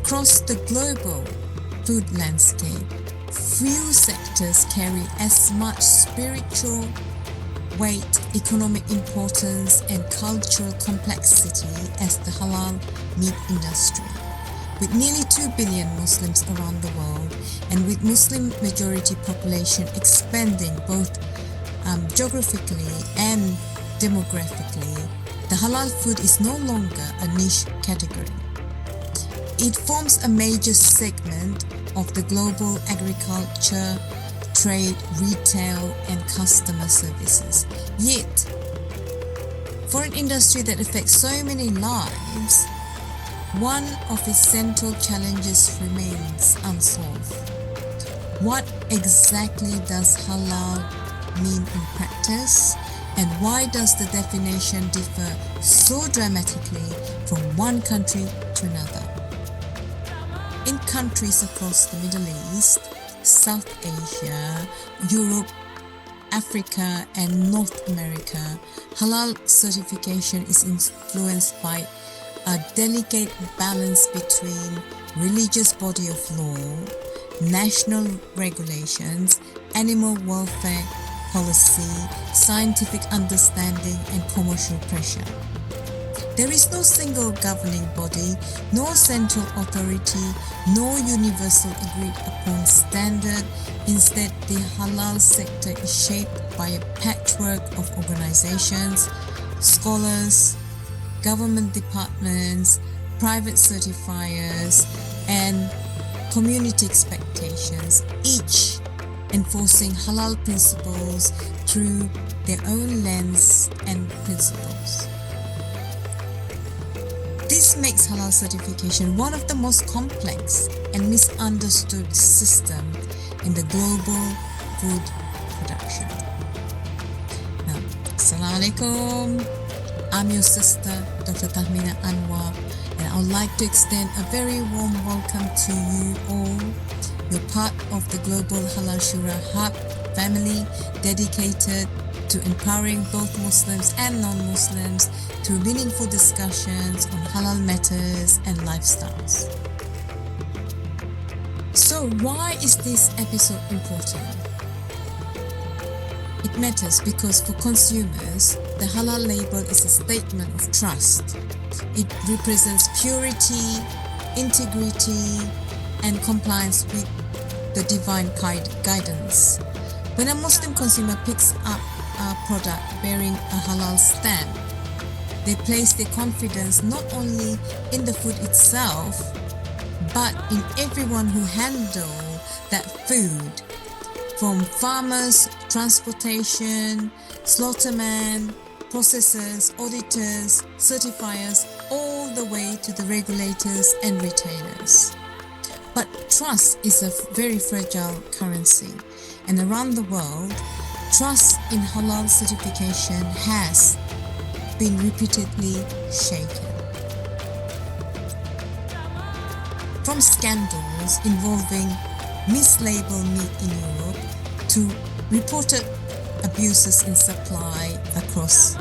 Across the global food landscape, few sectors carry as much spiritual weight, economic importance, and cultural complexity as the halal meat industry. With nearly 2 billion Muslims around the world, and with Muslim majority population expanding both geographically and demographically, the halal food is no longer a niche category. It forms a major segment of the global agriculture, trade, retail, and customer services. Yet, for an industry that affects so many lives, one of its central challenges remains unsolved. What exactly does halal mean in practice, and why does the definition differ so dramatically from one country to another? In countries across the Middle East, South Asia, Europe, Africa, and North America, halal certification is influenced by a delicate balance between religious body of law, national regulations, animal welfare policy, scientific understanding, and commercial pressure. There is no single governing body, no central authority, no universal agreed upon standard. Instead, the halal sector is shaped by a patchwork of organizations, scholars, government departments, private certifiers, and community expectations, each enforcing halal principles through their own lens and principles. This makes halal certification one of the most complex and misunderstood systems in the global food production. Now, Assalamu alaikum. I'm your sister, Dr. Thamina Anwar, and I would like to extend a very warm welcome to you all. You're part of the global Halal Shura Hub family dedicated to empowering both Muslims and non-Muslims through meaningful discussions on halal matters and lifestyles. So why is this episode important? It matters because for consumers, the halal label is a statement of trust. It represents purity, integrity, and compliance with the divine guidance. When a Muslim consumer picks up a product bearing a halal stamp, they place their confidence not only in the food itself, but in everyone who handle that food, from farmers, transportation, slaughtermen, processors, auditors, certifiers, all the way to the regulators and retailers. But trust is a very fragile currency, and around the world, trust in halal certification has been repeatedly shaken. From scandals involving mislabeled meat in Europe to reported abuses in supply across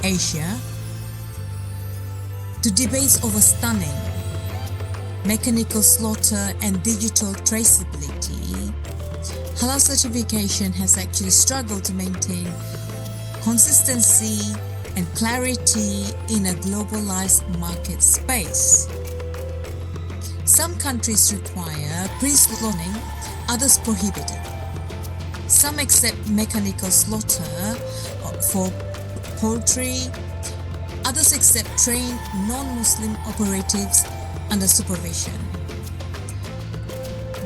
Asia, to debates over stunning, mechanical slaughter and digital traceability, halal certification has actually struggled to maintain consistency and clarity in a globalized market space. Some countries require pre-slaughtering, others prohibit it. Some accept mechanical slaughter for poultry, others accept trained non-Muslim operatives under supervision.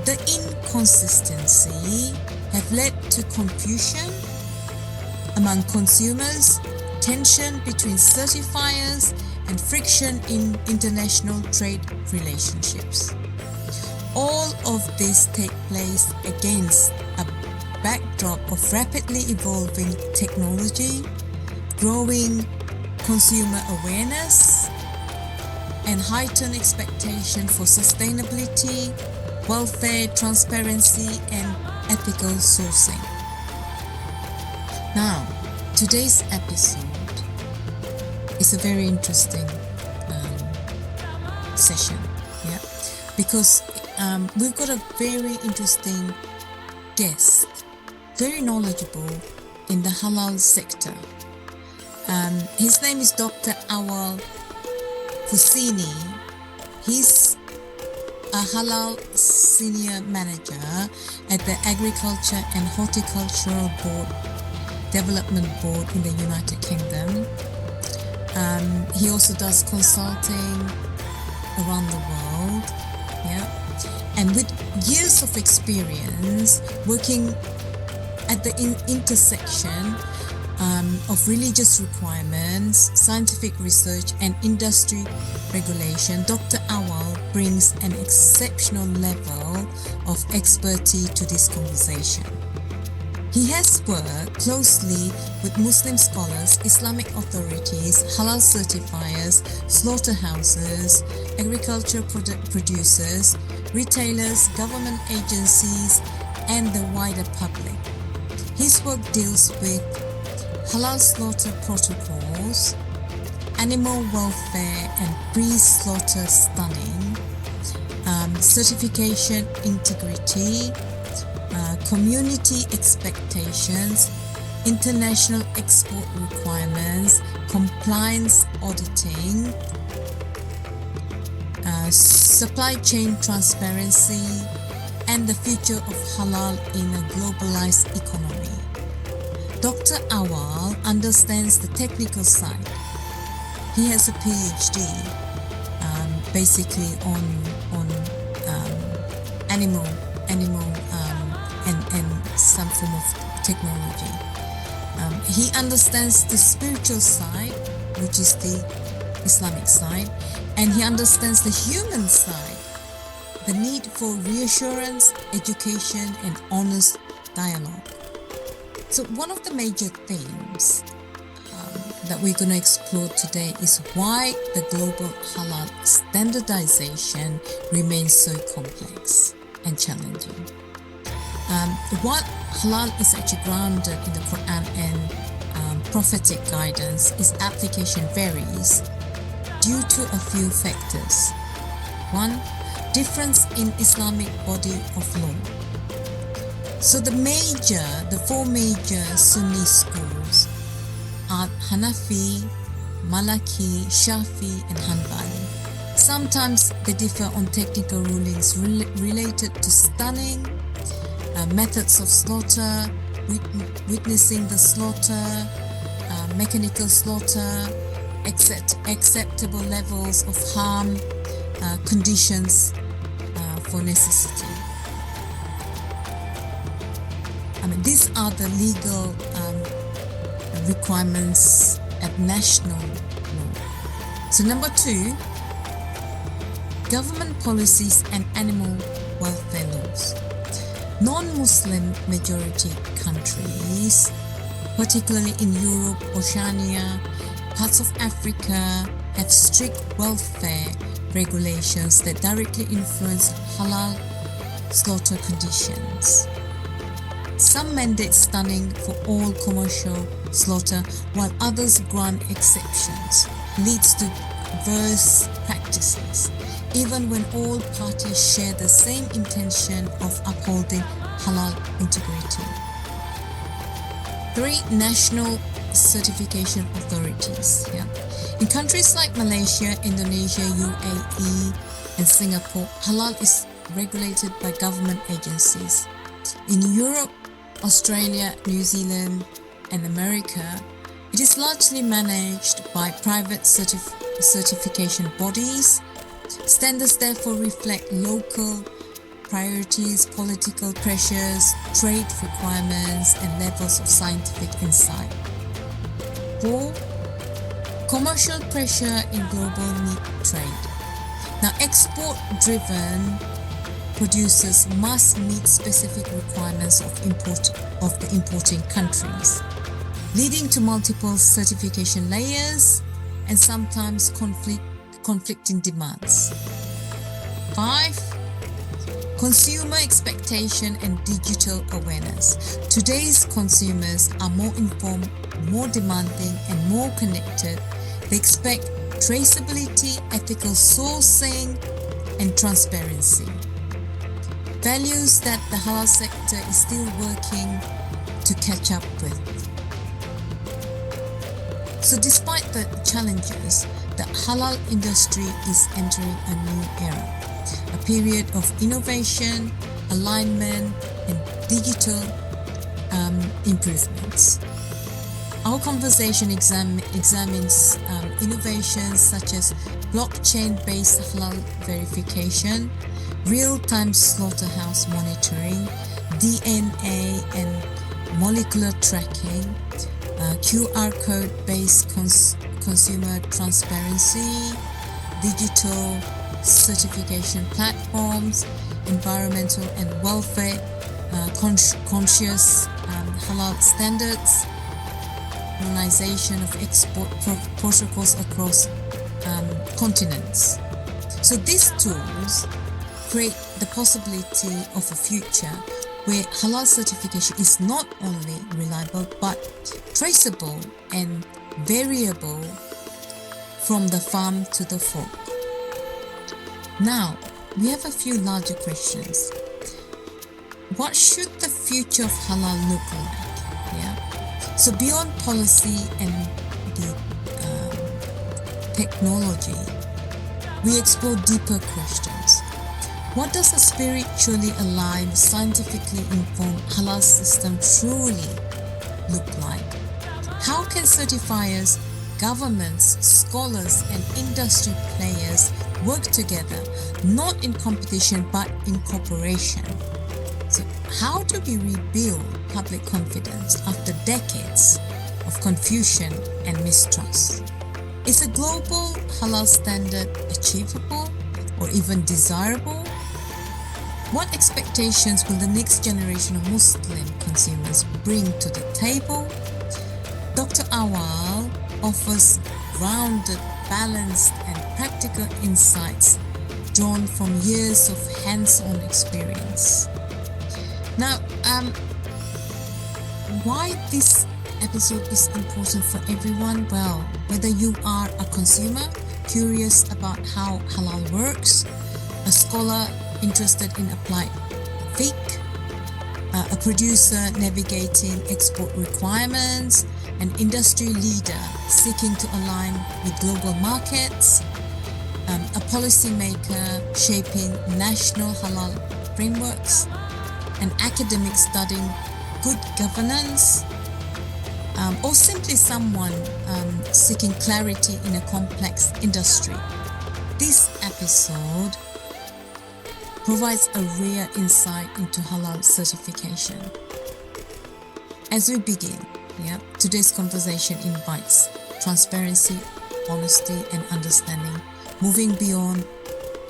The inconsistency have led to confusion among consumers, tension between certifiers, and friction in international trade relationships. All of this take place against a backdrop of rapidly evolving technology, growing consumer awareness, and heightened expectation for sustainability, welfare, transparency, and ethical sourcing. Now, today's episode is a very interesting session. Yeah, because we've got a very interesting guest, very knowledgeable in the halal sector. His name is Dr. Anwar Husseini. He's a halal senior manager at the Agriculture and Horticultural Development Board in the United Kingdom. He also does consulting around the world, and with years of experience working at the intersection of religious requirements, scientific research and industry regulation, Dr. Anwar brings an exceptional level of expertise to this conversation. He has worked closely with Muslim scholars, Islamic authorities, halal certifiers, slaughterhouses, agriculture producers, retailers, government agencies, and the wider public. His work deals with halal slaughter protocols, animal welfare and pre-slaughter stunning, certification integrity, community expectations, international export requirements, compliance auditing, supply chain transparency, and the future of halal in a globalized economy. Dr. Anwar understands the technical side. He has a PhD basically on animal and some form of technology. He understands the spiritual side, which is the Islamic side, and he understands the human side, the need for reassurance, education, and honest dialogue. So one of the major themes that we're going to explore today is why the global halal standardization remains so complex and challenging. What halal is actually grounded in the Quran and prophetic guidance, its application varies due to a few factors. One, difference in Islamic body of law. So the four major Sunni schools are Hanafi, Maliki, Shafi and Hanbali. Sometimes they differ on technical rulings related to stunning, methods of slaughter, witnessing the slaughter, mechanical slaughter, acceptable levels of harm, conditions for necessity. These are the legal requirements at national law. So number two, government policies and animal welfare laws. Non-Muslim majority countries, particularly in Europe, Oceania, parts of Africa, have strict welfare regulations that directly influence halal slaughter conditions. Some mandate stunning for all commercial slaughter, while others grant exceptions, leads to diverse practices, even when all parties share the same intention of upholding halal integrity. 3. National certification authorities. In countries like Malaysia, Indonesia, UAE, and Singapore, halal is regulated by government agencies. In Europe, Australia, New Zealand, and America, it is largely managed by private certification bodies. Standards therefore reflect local priorities, political pressures, trade requirements, and levels of scientific insight. 4. Commercial pressure in global meat trade. Now, export-driven producers must meet specific requirements of the importing countries, leading to multiple certification layers and sometimes conflicting demands. 5. Consumer expectation and digital awareness. Today's consumers are more informed, more demanding, and more connected. They expect traceability, ethical sourcing, and transparency. Values that the halal sector is still working to catch up with. So despite the challenges, the halal industry is entering a new era, a period of innovation, alignment, and digital improvements. Our conversation examines innovations such as blockchain-based halal verification, real-time slaughterhouse monitoring, DNA and molecular tracking, QR code-based consumer transparency, digital certification platforms, environmental and welfare conscious halal standards, harmonization of export protocols across continents. So these tools create the possibility of a future where halal certification is not only reliable but traceable and variable from the farm to the fork. Now, we have a few larger questions. What should the future of halal look like? Yeah. So beyond policy and the technology, we explore deeper questions. What does a spiritually alive, scientifically informed halal system truly look like? How can certifiers, governments, scholars, and industry players work together, not in competition but in cooperation? So, how do we rebuild public confidence after decades of confusion and mistrust? Is a global halal standard achievable or even desirable? What expectations will the next generation of Muslim consumers bring to the table? Dr. Anwar offers grounded, balanced, and practical insights drawn from years of hands-on experience. Now, why this episode is important for everyone? Well, whether you are a consumer curious about how halal works, a scholar interested in applied fiqh, a producer navigating export requirements, an industry leader seeking to align with global markets, a policymaker shaping national halal frameworks, an academic studying good governance, or simply someone seeking clarity in a complex industry. This episode provides a rare insight into halal certification. As we begin, today's conversation invites transparency, honesty, and understanding, moving beyond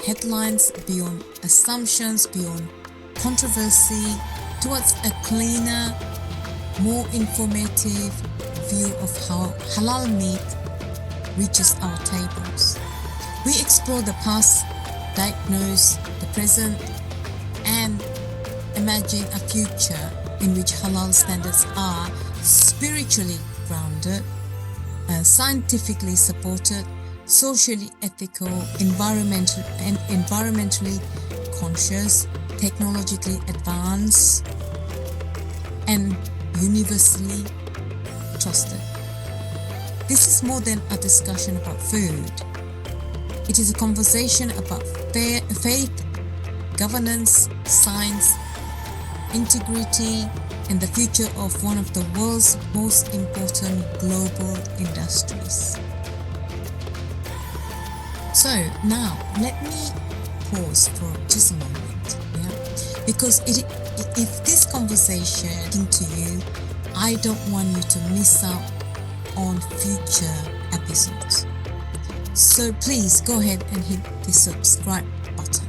headlines, beyond assumptions, beyond controversy, towards a cleaner, more informative view of how halal meat reaches our tables. We explore the past, diagnose the present, and imagine a future in which halal standards are spiritually grounded, scientifically supported, socially ethical, environmentally conscious, technologically advanced, and universally trusted. This is more than a discussion about food. It is a conversation about faith, governance, science, integrity, and the future of one of the world's most important global industries. So now, let me pause for just a moment, because if this conversation is to you, I don't want you to miss out on future episodes. So please go ahead and hit the subscribe button.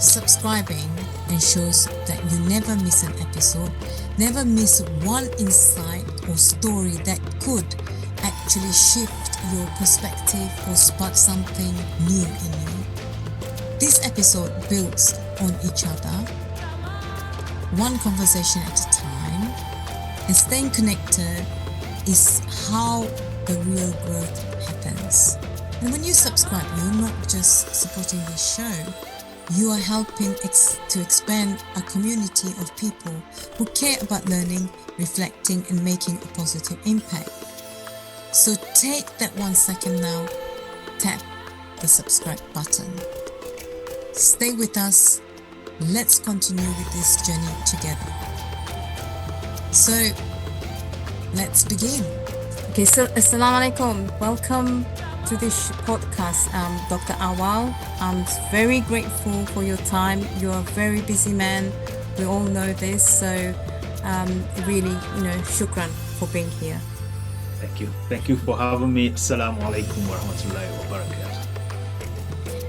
Subscribing ensures that you never miss an episode, never miss one insight or story that could actually shift your perspective or spark something new in you. This episode builds on each other, one conversation at a time, and staying connected is how the real growth happens. And when you subscribe, you're not just supporting this show, you are helping to expand a community of people who care about learning, reflecting, and making a positive impact. So take that 1 second now, tap the subscribe button. Stay with us. Let's continue with this journey together. So let's begin. Okay, so Assalamu alaikum. Welcome to this podcast, Dr. Anwar. I'm very grateful for your time. You're a very busy man. We all know this. So really, shukran for being here. Thank you. Thank you for having me. Assalamu alaikum wa rahmatullahi wa barakatuh.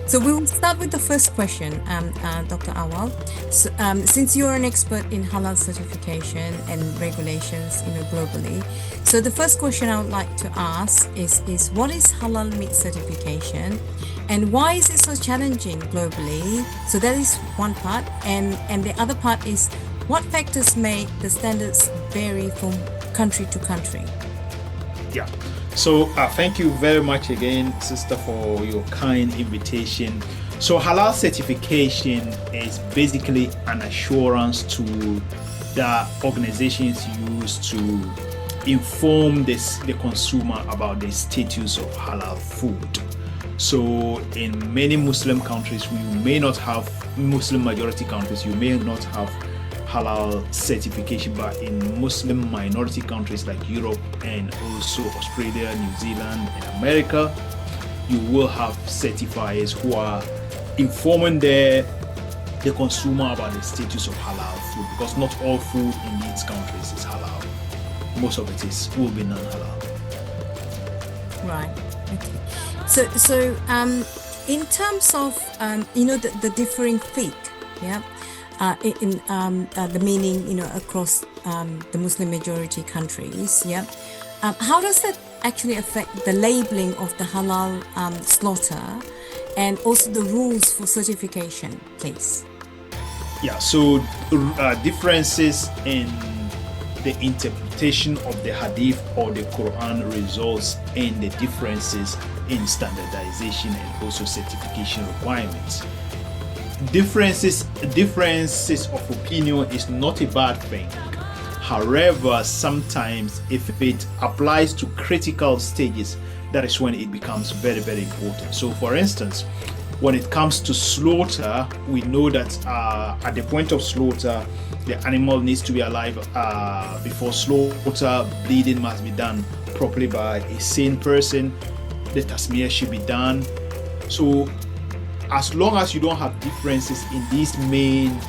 So we will start with the first question, Dr. Anwar. So, since you're an expert in halal certification and regulations, globally, so the first question I would like to ask is what is halal meat certification, and why is it so challenging globally? So that is one part, and the other part is what factors make the standards vary from country to country? Yeah. So thank you very much again, sister, for your kind invitation. So halal certification is basically an assurance to the organizations use to inform the consumer about the status of halal food. So in many Muslim countries, Muslim majority countries, you may not have halal certification, but in Muslim minority countries like Europe and also Australia, New Zealand, and America, you will have certifiers who are informing the consumer about the status of halal food, because not all food in these countries is halal. Most of it will be non-halal. Right. Okay. So in terms of the differing fiqh, yeah. In the meaning, across the Muslim majority countries, yeah. How does that actually affect the labeling of the halal slaughter, and also the rules for certification, please? Yeah. So differences in the interpretation of the Hadith or the Quran results in the differences in standardization and also certification requirements. Differences of opinion is not a bad thing. However, sometimes if it applies to critical stages, that is when it becomes very, very important. So for instance, when it comes to slaughter, we know that at the point of slaughter, the animal needs to be alive before slaughter. Bleeding must be done properly by a sane person. The tasmiyah should be done. So as long as you don't have differences in these main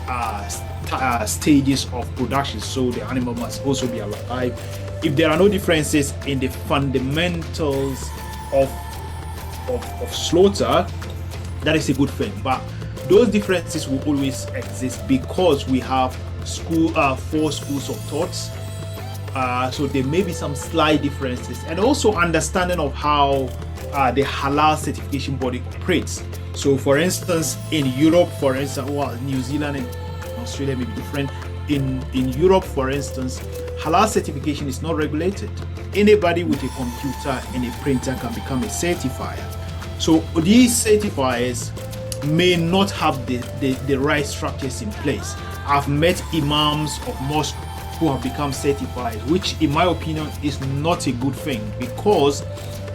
stages of production, so the animal must also be alive. If there are no differences in the fundamentals of slaughter, that is a good thing. But those differences will always exist because we have 4 schools of thoughts. So there may be some slight differences, and also understanding of how the halal certification body operates. So for instance, in Europe, New Zealand and Australia may be different. In Europe, for instance, halal certification is not regulated. Anybody with a computer and a printer can become a certifier. So these certifiers may not have the right structures in place. I've met imams of mosques who have become certified, which in my opinion is not a good thing, because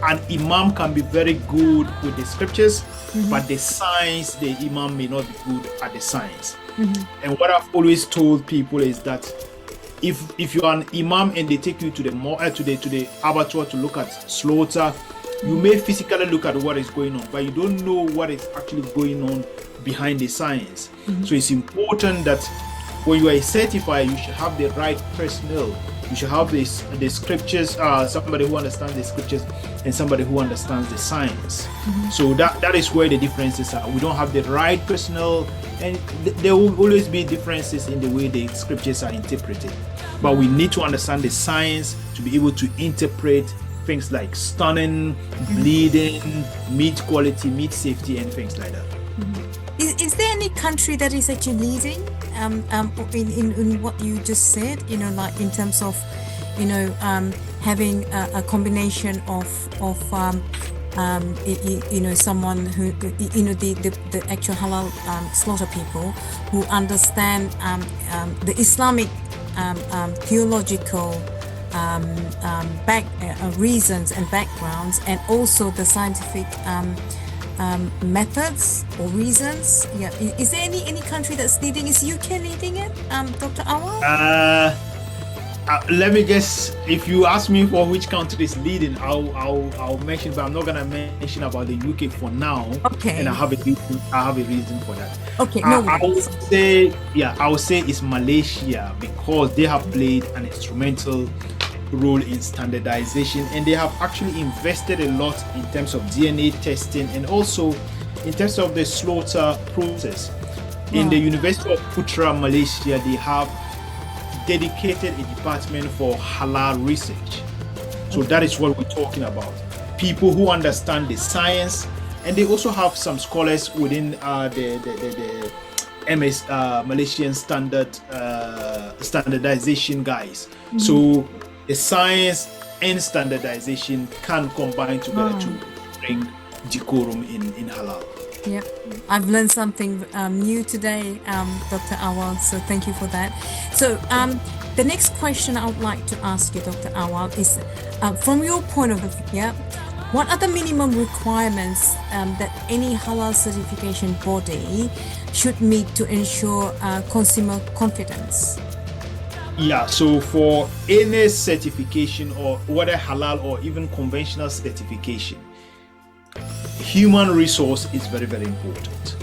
an imam can be very good with the scriptures, but the science, the imam may not be good at the science. And what I've always told people is that if you're an imam and they take you to the abattoir to look at slaughter, you may physically look at what is going on, but you don't know what is actually going on behind the science. So it's important that when you are a certifier, you should have the right personnel. You should have the scriptures, somebody who understands the scriptures and somebody who understands the science. So that is where the differences are. We don't have the right personnel, and there will always be differences in the way the scriptures are interpreted. But we need to understand the science to be able to interpret things like stunning, bleeding, meat quality, meat safety, and things like that. Is there any country that is actually leading in what you just said? Like in terms of, having a combination of someone who, the actual halal slaughter people who understand the Islamic theological reasons and backgrounds, and also the scientific methods or reasons. Yeah, is there any country that's leading? Is UK leading it, Dr. Anwar? Let me guess. If you ask me for which country is leading, I'll mention, but I'm not gonna mention about the UK for now. Okay. And I have a reason for that. Okay. No I would worries. say, I would say it's Malaysia, because they have played an instrumental role in standardization, and they have actually invested a lot in terms of DNA testing, and also in terms of the slaughter process. In the University of Putra, Malaysia, they have dedicated a department for halal research. So that is what we're talking about. People who understand the science, and they also have some scholars within the MS Malaysian standardization guys. So the science and standardization can combine together to bring decorum in halal. Yep, I've learned something new today, Dr. Anwar, so thank you for that. So the next question I would like to ask you, Dr. Anwar, is from your point of view, what are the minimum requirements that any halal certification body should meet to ensure consumer confidence? Yeah, so for any certification, or whether halal or even conventional certification, human resource is very, very important.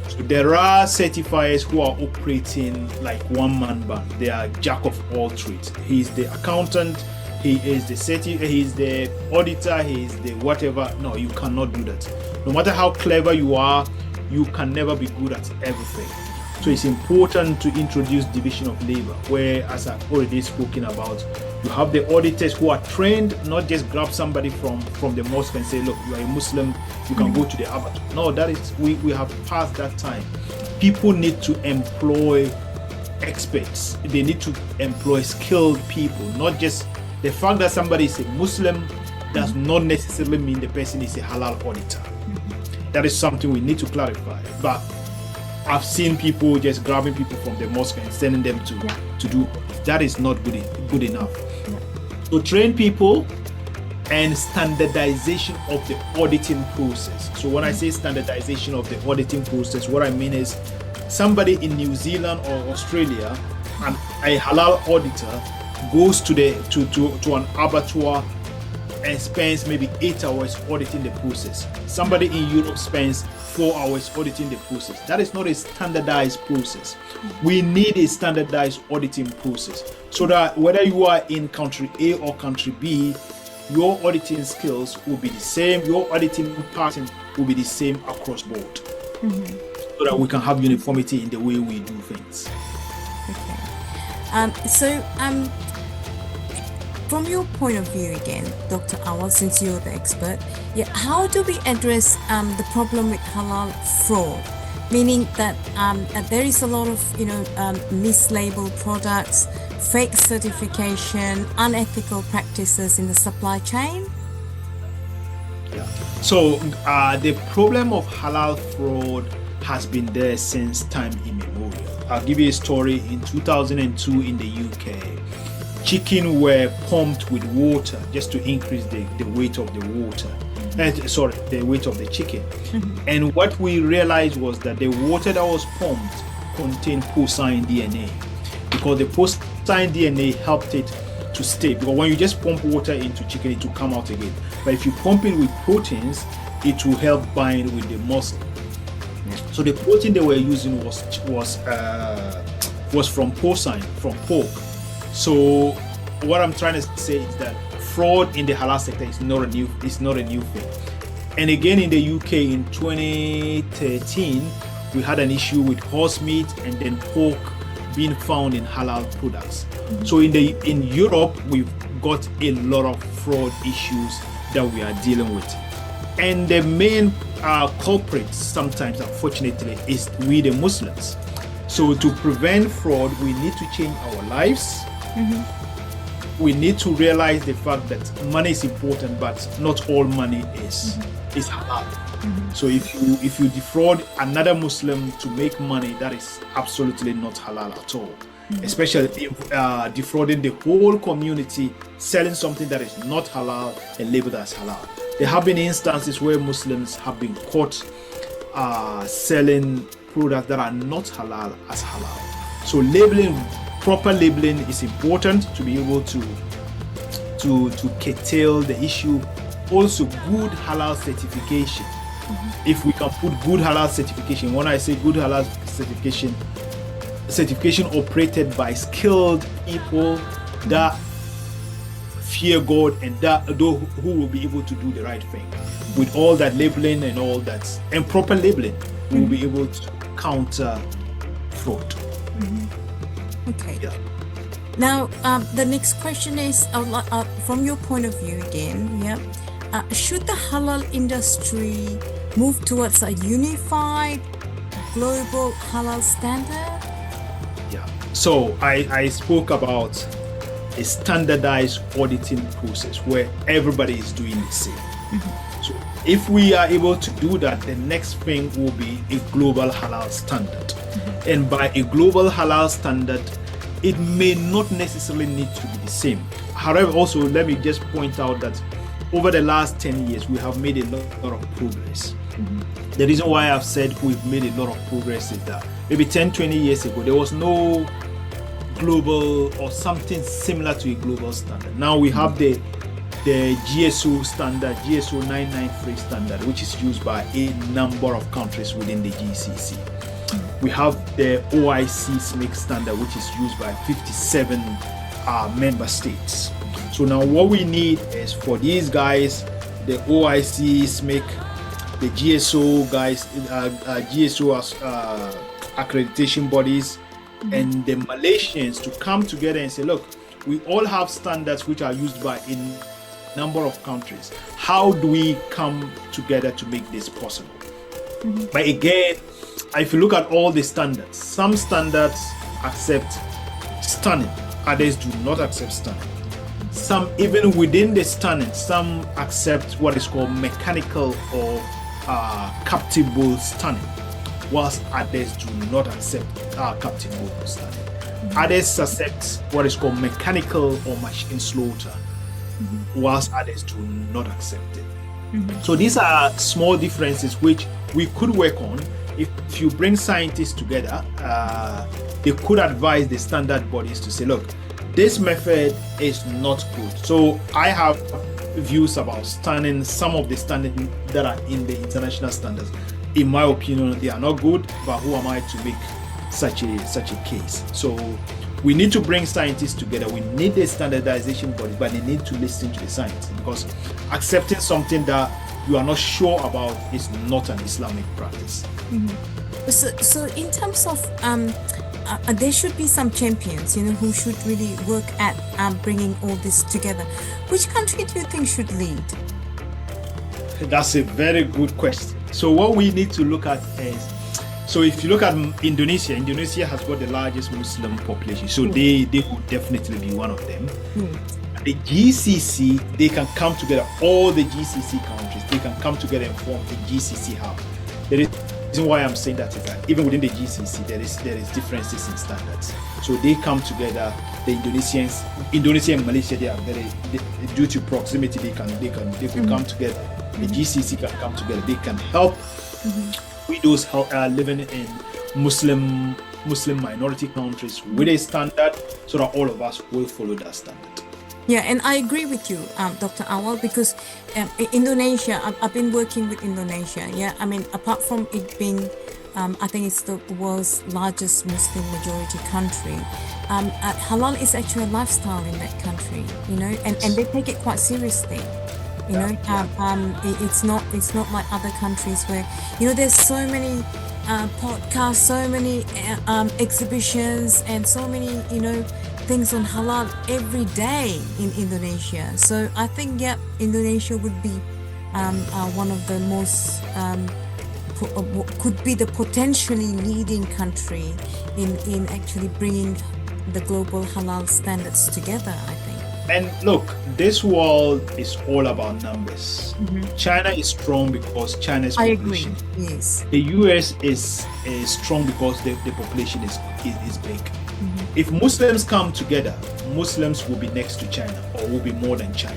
So there are certifiers who are operating like one-man band. They are jack of all trades. He's the accountant, he is the auditor, he is the whatever. No, you cannot do that. No matter how clever you are, you can never be good at everything. So it's important to introduce division of labor, where, as I've already spoken about, you have the auditors who are trained, not just grab somebody from the mosque and say, look, you are a Muslim, you can go to the abattoir. No, that is, we have passed that time. People need to employ experts. They need to employ skilled people. Not just the fact that somebody is a Muslim does not necessarily mean the person is a halal auditor. That is something we need to clarify. But I've seen people just grabbing people from the mosque and sending them to do. That is not good enough. So train people and standardization of the auditing process. So when I say standardization of the auditing process, what I mean is somebody in New Zealand or Australia, and a halal auditor goes to an abattoir and spends maybe 8 hours auditing the process. Somebody in Europe spends 4 hours auditing the process. That is not a standardized process. We need a standardized auditing process, so that whether you are in country A or country B, your auditing skills will be the same, your auditing pattern will be the same across board, so that we can have uniformity in the way we do things. Okay. From your point of view again, Dr. Anwar, since you're the expert, how do we address the problem with halal fraud? Meaning that there is a lot of mislabeled products, fake certification, unethical practices in the supply chain. So the problem of halal fraud has been there since time immemorial. I'll give you a story. In 2002 in the UK, chicken were pumped with water just to increase the weight of the water. The weight of the chicken. And what we realized was that the water that was pumped contained porcine DNA, because the porcine DNA helped it to stay. Because when you just pump water into chicken, it will come out again. But if you pump it with proteins, it will help bind with the muscle. So the protein they were using was from porcine, from pork. So what I'm trying to say is that fraud in the halal sector is not a new thing. And again, in the UK in 2013, we had an issue with horse meat and then pork being found in halal products. So in Europe, we've got a lot of fraud issues that we are dealing with. And the main culprit sometimes, unfortunately, is we the Muslims. So to prevent fraud, we need to change our lives. we need to realize the fact that money is important, but not all money is halal. So if you defraud another Muslim to make money, that is absolutely not halal at all. Especially defrauding the whole community, selling something that is not halal and labeled as halal. There have been instances where Muslims have been caught selling products that are not halal as halal. So proper labeling is important to be able to curtail the issue. Also, good halal certification. If we can put good halal certification, when I say good halal certification operated by skilled people that fear God and who will be able to do the right thing. With all that labeling and all that, and proper labeling, we will be able to counter fraud. Okay. Yeah. Now, the next question is, from your point of view again, should the halal industry move towards a unified global halal standard? Yeah. So I spoke about a standardized auditing process where everybody is doing the same. So if we are able to do that, the next thing will be a global halal standard. And by a global halal standard, it may not necessarily need to be the same. However, also let me just point out that over the last 10 years, we have made a lot of progress. The reason why I've said we've made a lot of progress is that maybe 10, 20 years ago, there was no global or something similar to a global standard. Now we have the GSO standard, GSO 993 standard, which is used by a number of countries within the GCC. We have the OIC SMIC standard, which is used by 57 member states. So now what we need is for these guys, the OIC SMIC, the GSO guys, GSO accreditation bodies, and the Malaysians to come together and say, look, we all have standards which are used by a number of countries. How do we come together to make this possible? But again, if you look at all the standards, some standards accept stunning, others do not accept stunning. Some, even within the stunning, some accept what is called mechanical or captive bull stunning, whilst others do not accept captive bull stunning. Others accept what is called mechanical or machine slaughter, whilst others do not accept it. So these are small differences which we could work on. If you bring scientists together, they could advise the standard bodies to say, look, this method is not good. So I have views about stunning. Some of the standards that are in the international standards, in my opinion, they are not good, but who am I to make such a case? So we need to bring scientists together. We need the standardization bodies, but they need to listen to the science, because accepting something that you are not sure about is not an Islamic practice. So in terms of there should be some champions, who should really work at bringing all this together. Which country do you think should lead? That's a very good question. So what we need to look at is, so if you look at Indonesia has got the largest Muslim population, so they would definitely be one of them. The GCC, they can come together, all the GCC countries, they can come together and form the GCC hub. The reason why I'm saying that is that even within the GCC, there is differences in standards. So they come together, the Indonesia and Malaysia, they are very, due to proximity, they could come together. The GCC can come together. They can help widows living in Muslim minority countries with a standard, so that all of us will follow that standard. Yeah, and I agree with you, Dr. Anwar, because Indonesia, I've been working with Indonesia. Yeah, I mean, apart from it being, I think it's the world's largest Muslim majority country, halal is actually a lifestyle in that country, and they take it quite seriously. It's not like other countries where there's so many podcasts, so many exhibitions, and so many things on halal every day in Indonesia. So I think Indonesia would be one of the most could be the potentially leading country in actually bringing the global halal standards together, I think. And look, this world is all about numbers. China is strong because China's I agree. population. Yes. The US is strong because the population is big. If Muslims come together, Muslims will be next to China or will be more than China.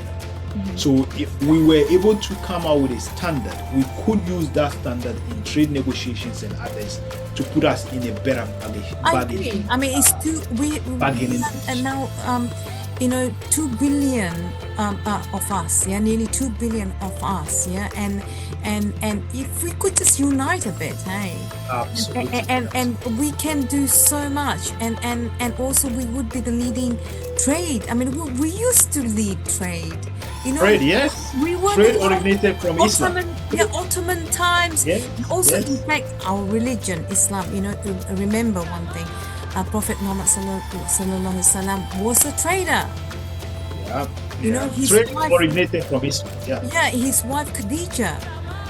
So if we were able to come out with a standard, we could use that standard in trade negotiations and others to put us in a better I agree. I mean, it's bargaining. and now 2 billion of us, yeah, nearly 2 billion of us, yeah, and if we could just unite a bit, hey, Absolutely. and we can do so much, and also we would be the leading trade. I mean, we used to lead trade. Trade, yes. We were trade originated from Islam. Ottoman times. Yes, Also, yes. in fact, our religion, Islam. Remember one thing: Prophet Muhammad sallallahu alaihi wasallam was a trader. Yeah. His Trade wife originated from Islam. Yeah. Yeah, his wife Khadija,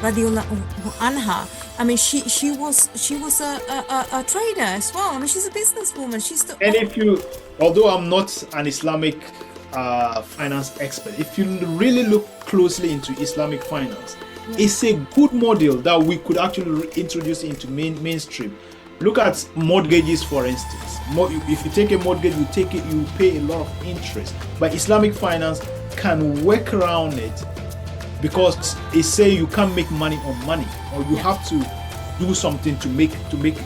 radiallahu anha. I mean, she was a trader as well. I mean, she's a businesswoman. She's the And although I'm not an Islamic finance expert, if you really look closely into Islamic finance, it's a good model that we could actually introduce into mainstream. Look at mortgages, for instance. If you take a mortgage, you pay a lot of interest. But Islamic finance can work around it because it say you can't make money on money, or you have to do something to make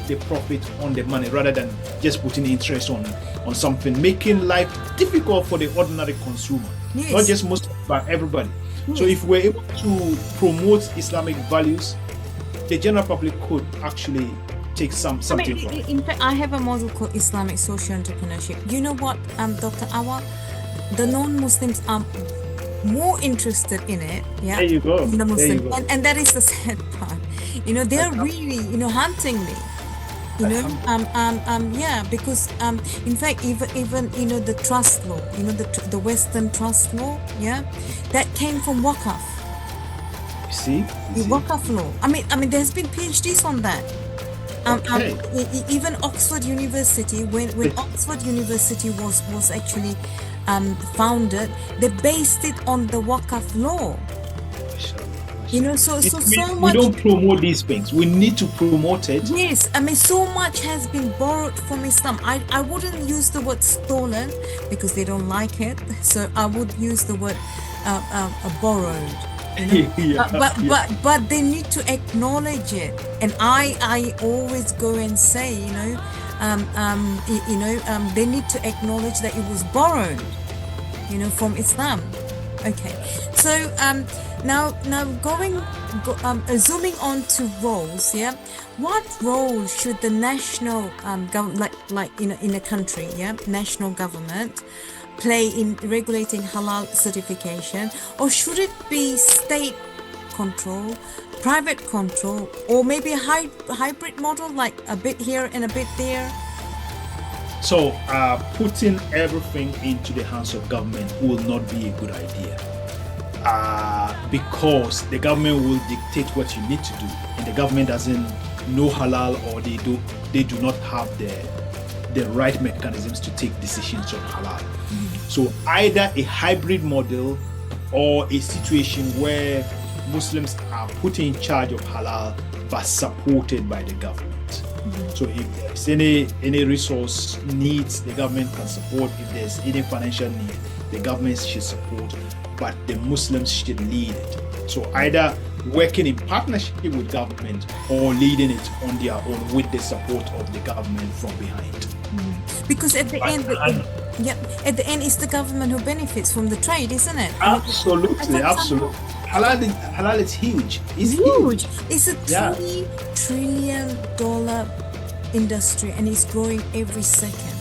the profit on the money rather than just putting interest on something, making life difficult for the ordinary consumer. Yes. Not just Muslims, but everybody. So if we're able to promote Islamic values, the general public could actually take something from it. In fact, I have a model called Islamic social entrepreneurship. You know what, Dr. Anwar? The non-Muslims are more interested in it. Yeah. There you go. The Muslim, There you go. and that is the sad part. They're really, hunting me. Yeah, because in fact, even the trust law, the Western trust law, yeah, that came from Waqf. You see? The Waqf law. I mean, there's been PhDs on that. Even Oxford University, when Oxford University was actually founded, they based it on the Waqf law. So much. We don't promote these things. We need to promote it. Yes, I mean, so much has been borrowed from Islam. I wouldn't use the word stolen because they don't like it. So I would use the word borrowed. But they need to acknowledge it, and I always go and say, they need to acknowledge that it was borrowed, from Islam. Okay, so now zooming on to roles, yeah, what role should the national in a country, yeah, national government play in regulating halal certification, or should it be state control, private control, or maybe a hybrid model, like a bit here and a bit there? So putting everything into the hands of government will not be a good idea, because the government will dictate what you need to do, and the government doesn't know halal, or they do not have the right mechanisms to take decisions on halal. So either a hybrid model or a situation where Muslims are put in charge of halal but supported by the government. So if there's any resource needs, the government can support. If there's any financial need, the government should support, but the Muslims should lead it. So either working in partnership with government or leading it on their own with the support of the government from behind. Because at the end, it's the government who benefits from the trade, isn't it? Absolutely. Halal is huge. It's huge. It's a $3 trillion industry, and it's growing every second.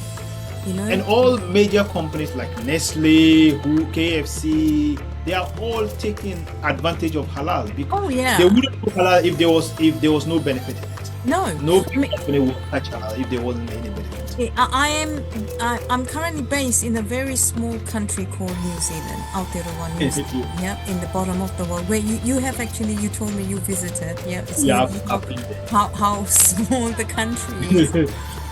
And all major companies like Nestle, KFC, they are all taking advantage of halal, because they wouldn't do halal if there was no benefit in it. No company would touch halal if there wasn't any benefit. I'm currently based in a very small country called New Zealand, Aotearoa, New Zealand. Yeah, in the bottom of the world, where you have actually, you told me you visited. Yeah, I've been there. How small the country is.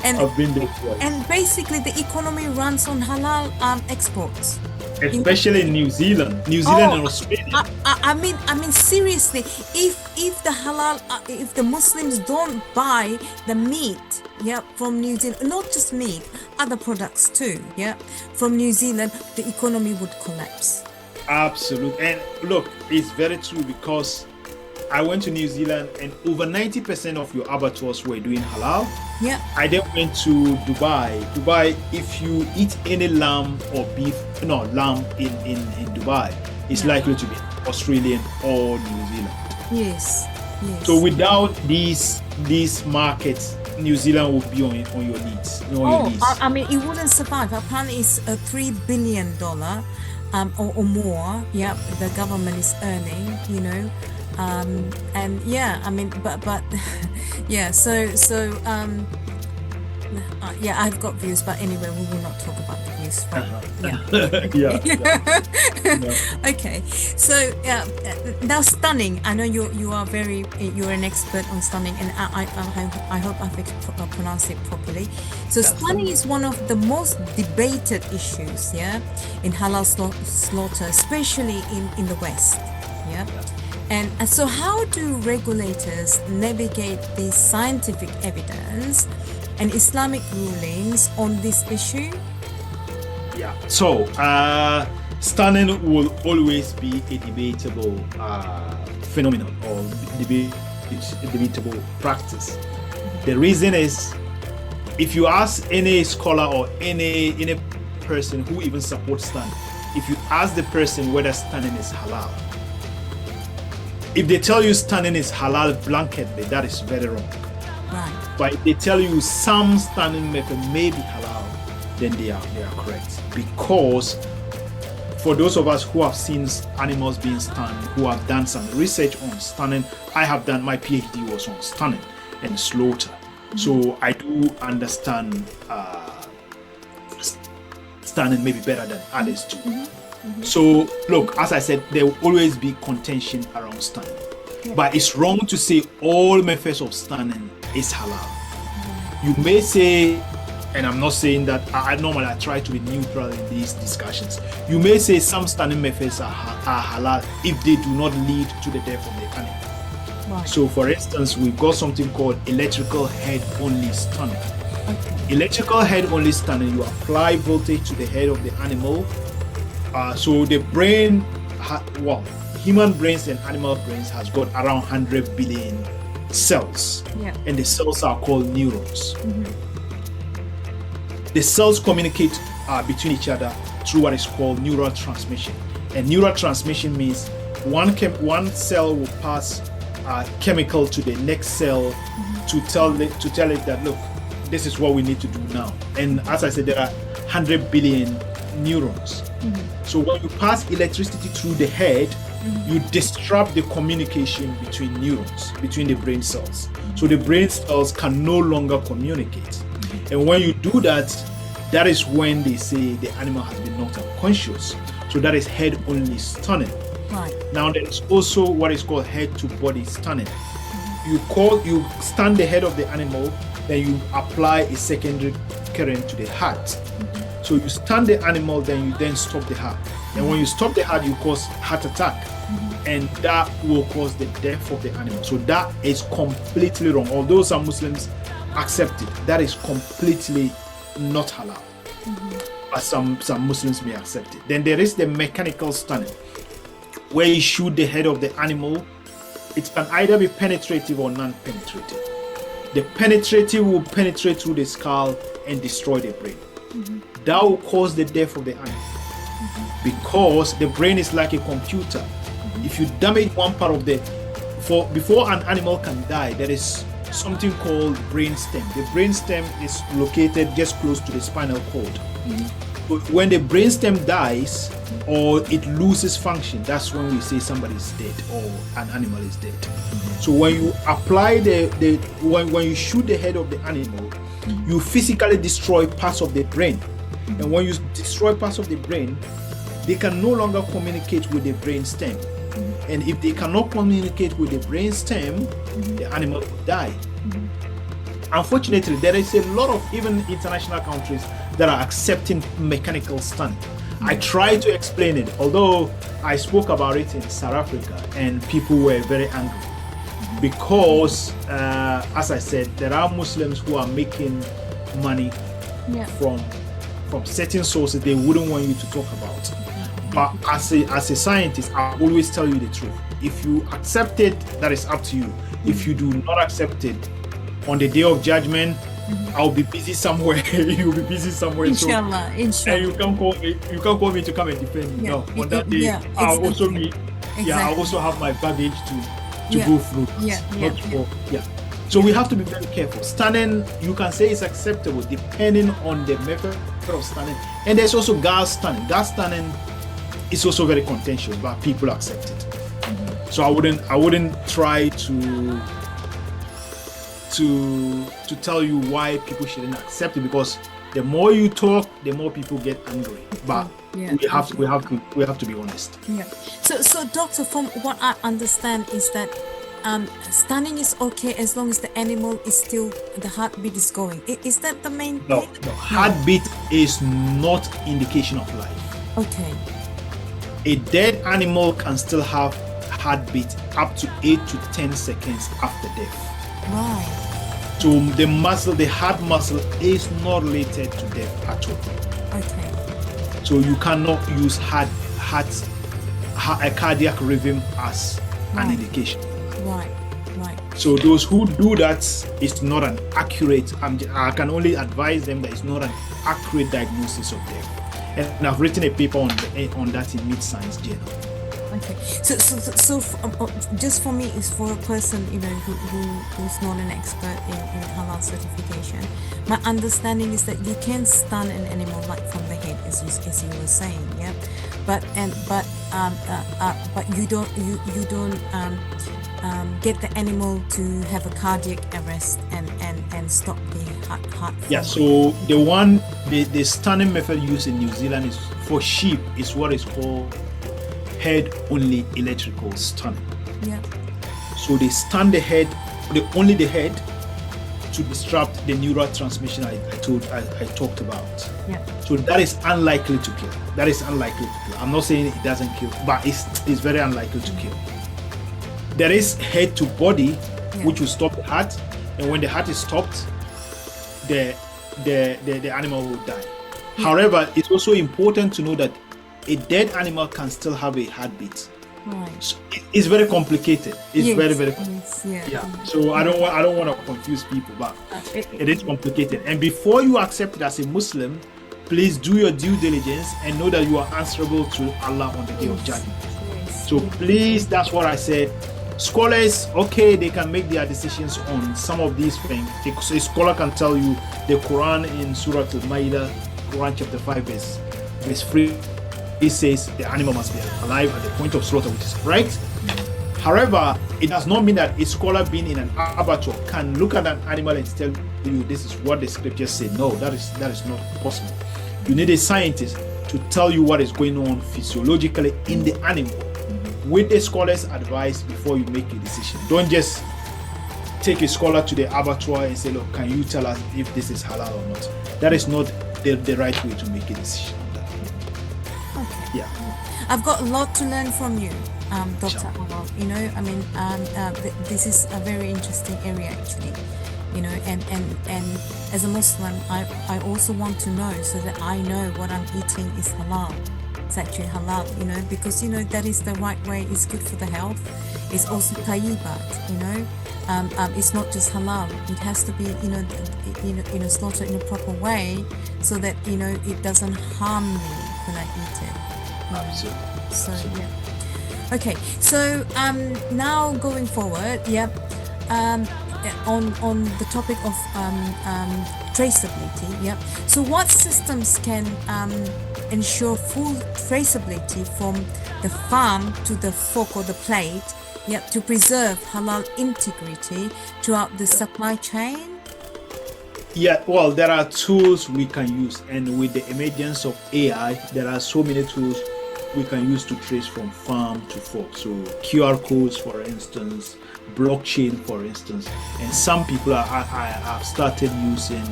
And I've been there twice. And basically, the economy runs on halal exports. especially in New Zealand Oh, and Australia. I mean, seriously, if the halal, if the Muslims don't buy the meat, yeah, from New Zealand, not just meat, other products too, yeah, from New Zealand, the economy would collapse. Absolutely. And look, it's very true because I went to New Zealand and over 90% of your abattoirs were doing halal. Yeah. I then went to Dubai. Dubai, if you eat any lamb or beef, no, lamb in Dubai, it's likely to be Australian or New Zealand. Yes. Yes. So without these markets, New Zealand will be on your needs. On your needs. I mean, it wouldn't survive. Apparently, it's a $3 billion, or more. Yeah, the government is earning. You know, and yeah, I mean, but yeah. Yeah, I've got views, but anyway, we will not talk about the views. Yeah. Okay, so now stunning. I know you're an expert on stunning, and I hope I've pronounced it properly. So stunning is one of the most debated issues, yeah, in halal slaughter, especially in the West, yeah. And so, how do regulators navigate the scientific evidence and Islamic rulings on this issue? Yeah. So, stunning will always be a debatable phenomenon or debatable practice. The reason is, if you ask any scholar or any person who even supports stunning, if you ask the person whether stunning is halal, if they tell you stunning is halal blanketly, that is very wrong. Right. But if they tell you some stunning method may be halal, then they are correct. Because for those of us who have seen animals being stunned, who have done some research on stunning, I have done, my PhD was on stunning and slaughter. Mm-hmm. So I do understand stunning maybe better than others do. Mm-hmm. Mm-hmm. So look, as I said, there will always be contention around stunning. Yeah. But it's wrong to say all methods of stunning is halal. Mm-hmm. You may say, and I'm not saying that, I normally try to be neutral in these discussions. You may say some stunning methods are halal if they do not lead to the death of the animal. Right. So for instance, we've got something called electrical head only stunning. Okay. Electrical head only stunning, you apply voltage to the head of the animal. So the brain, human brains and animal brains has got around 100 billion cells. Yeah. And the cells are called neurons. Mm-hmm. The cells communicate between each other through what is called neural transmission. And neural transmission means one cell will pass chemical to the next cell, mm-hmm. to tell it that, look, this is what we need to do now. And as I said, there are 100 billion neurons. Mm-hmm. So when you pass electricity through the head, mm-hmm. you disrupt the communication between neurons, between the brain cells. Mm-hmm. So the brain cells can no longer communicate. Mm-hmm. And when you do that, that is when they say the animal has been knocked unconscious. So that is head only stunning. Right. Now there is also what is called head to body stunning. Mm-hmm. You stun the head of the animal, then you apply a secondary current to the heart. Mm-hmm. So you stun the animal, then you then stop the heart. Mm-hmm. And when you stop the heart, you cause heart attack. Mm-hmm. And that will cause the death of the animal. So that is completely wrong. Although some Muslims accept it, that is completely not halal. Mm-hmm. But some Muslims may accept it. Then there is the mechanical stunning, where you shoot the head of the animal. It can either be penetrative or non-penetrative. The penetrative will penetrate through the skull and destroy the brain. Mm-hmm. That will cause the death of the animal. Mm-hmm. Because the brain is like a computer. Mm-hmm. If you damage one part of before an animal can die, there is something called brain stem. The brain stem is located just close to the spinal cord. Mm-hmm. But when the brain stem dies or it loses function, that's when we say somebody is dead or an animal is dead. Mm-hmm. So when you apply when you shoot the head of the animal, mm-hmm. you physically destroy parts of the brain. Mm-hmm. And when you destroy parts of the brain, they can no longer communicate with the brain stem. Mm-hmm. And if they cannot communicate with the brain stem, mm-hmm. the animal will die. Mm-hmm. Unfortunately, there is a lot of even international countries that are accepting mechanical stunning. I tried to explain it, although I spoke about it in South Africa and people were very angry because, as I said, there are Muslims who are making money from certain sources they wouldn't want you to talk about. But as a scientist, I always tell you the truth. If you accept it, that is up to you. If you do not accept it, on the day of judgment, I'll be busy somewhere. You'll be busy somewhere. Inshallah, so, inshallah. And you can't call me. You can't call me to come and defend me. No, on that day, I'll also be. Yeah, I also have my baggage to go through. So we have to be very careful. Standing, you can say it's acceptable depending on the method of standing. And there's also guard standing. Guard standing is also very contentious, but people accept it. So I wouldn't try to tell you why people shouldn't accept it, because the more you talk, the more people get angry. But we have to be honest. Yeah. So doctor, from what I understand is that stunning is okay as long as the animal is still, the heartbeat is going. Is that the main thing? No. Heartbeat is not indication of life. Okay. A dead animal can still have heartbeat up to 8 to 10 seconds after death. Right. So the heart muscle is not related to death at all. Okay. So you cannot use a cardiac rhythm as an indication. Right. So those who do that, it's not an accurate. I can only advise them that it's not an accurate diagnosis of death. And I've written a paper on that in Meat Science Journal. Okay. So just for me, is for a person who's not an expert in halal certification. My understanding is that you can stun an animal like from the head, as you were saying, yeah. But you don't get the animal to have a cardiac arrest and stop the heart. Yeah. So the stunning method used in New Zealand is for sheep is what is called head only electrical stunning. Yeah. So they stun the head, only the head, to disrupt the neural transmission I talked about. Yeah. So that is unlikely to kill. I'm not saying it doesn't kill, but it's very unlikely to kill. There is head to body, which will stop the heart, and when the heart is stopped, the animal will die. Yeah. However, it's also important to know that a dead animal can still have a heartbeat. Right. So it's very complicated. It's very, very complicated. Yeah. So I don't want to confuse people, but it is complicated. And before you accept it as a Muslim, please do your due diligence and know that you are answerable to Allah on the day of judgment. So please, that's what I said. Scholars, okay, they can make their decisions on some of these things. A scholar can tell you the Quran in Surah Al-Ma'idah, Quran chapter 5 verse 3, it says the animal must be alive at the point of slaughter, which is correct. However, it does not mean that a scholar being in an abattoir can look at an animal and tell you this is what the scriptures say. No, that is not possible. You need a scientist to tell you what is going on physiologically in the animal with the scholar's advice before you make a decision. Don't just take a scholar to the abattoir and say, look, can you tell us if this is halal or not? That is not the right way to make a decision on that. Okay. Yeah. I've got a lot to learn from you, Dr. Awal. This is a very interesting area actually. And as a Muslim, I also want to know so that I know what I'm eating is halal. It's actually halal, because that is the right way. It's good for the health. It's also tayyibat, it's not just halal. It has to be, slaughtered in a proper way so that it doesn't harm me when I eat it. Absolutely. So yeah. Okay. So now going forward, on the topic of traceability, So what systems can ensure full traceability from the farm to the fork or the plate, to preserve halal integrity throughout the supply chain? Yeah, well, there are tools we can use, and with the emergence of AI, there are so many tools we can use to trace from farm to fork. So QR codes, for instance, blockchain, for instance, and some people have started using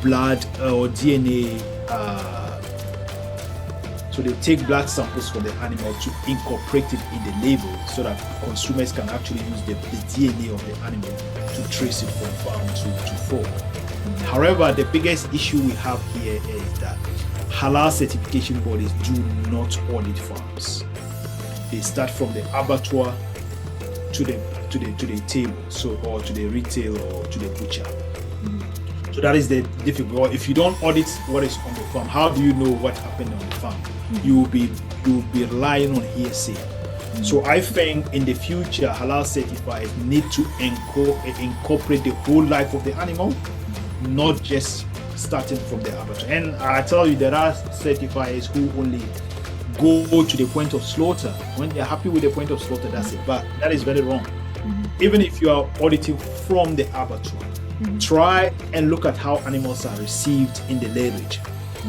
blood or DNA So they take blood samples from the animal to incorporate it in the label so that consumers can actually use the DNA of the animal to trace it from farm to fork. However, the biggest issue we have here is that halal certification bodies do not audit farms. They start from the abattoir to the table, so or to the retail or to the butcher. So that is the difficult. If you don't audit what is on the farm, how do you know what happened on the farm? You will be relying on hearsay. So I think in the future, halal certifiers need to incorporate the whole life of the animal, not just starting from the abattoir. And I tell you, there are certifiers who only go to the point of slaughter. When they're happy with the point of slaughter, that's it. But that is very wrong. Even if you are auditing from the abattoir, try and look at how animals are received in the lairage.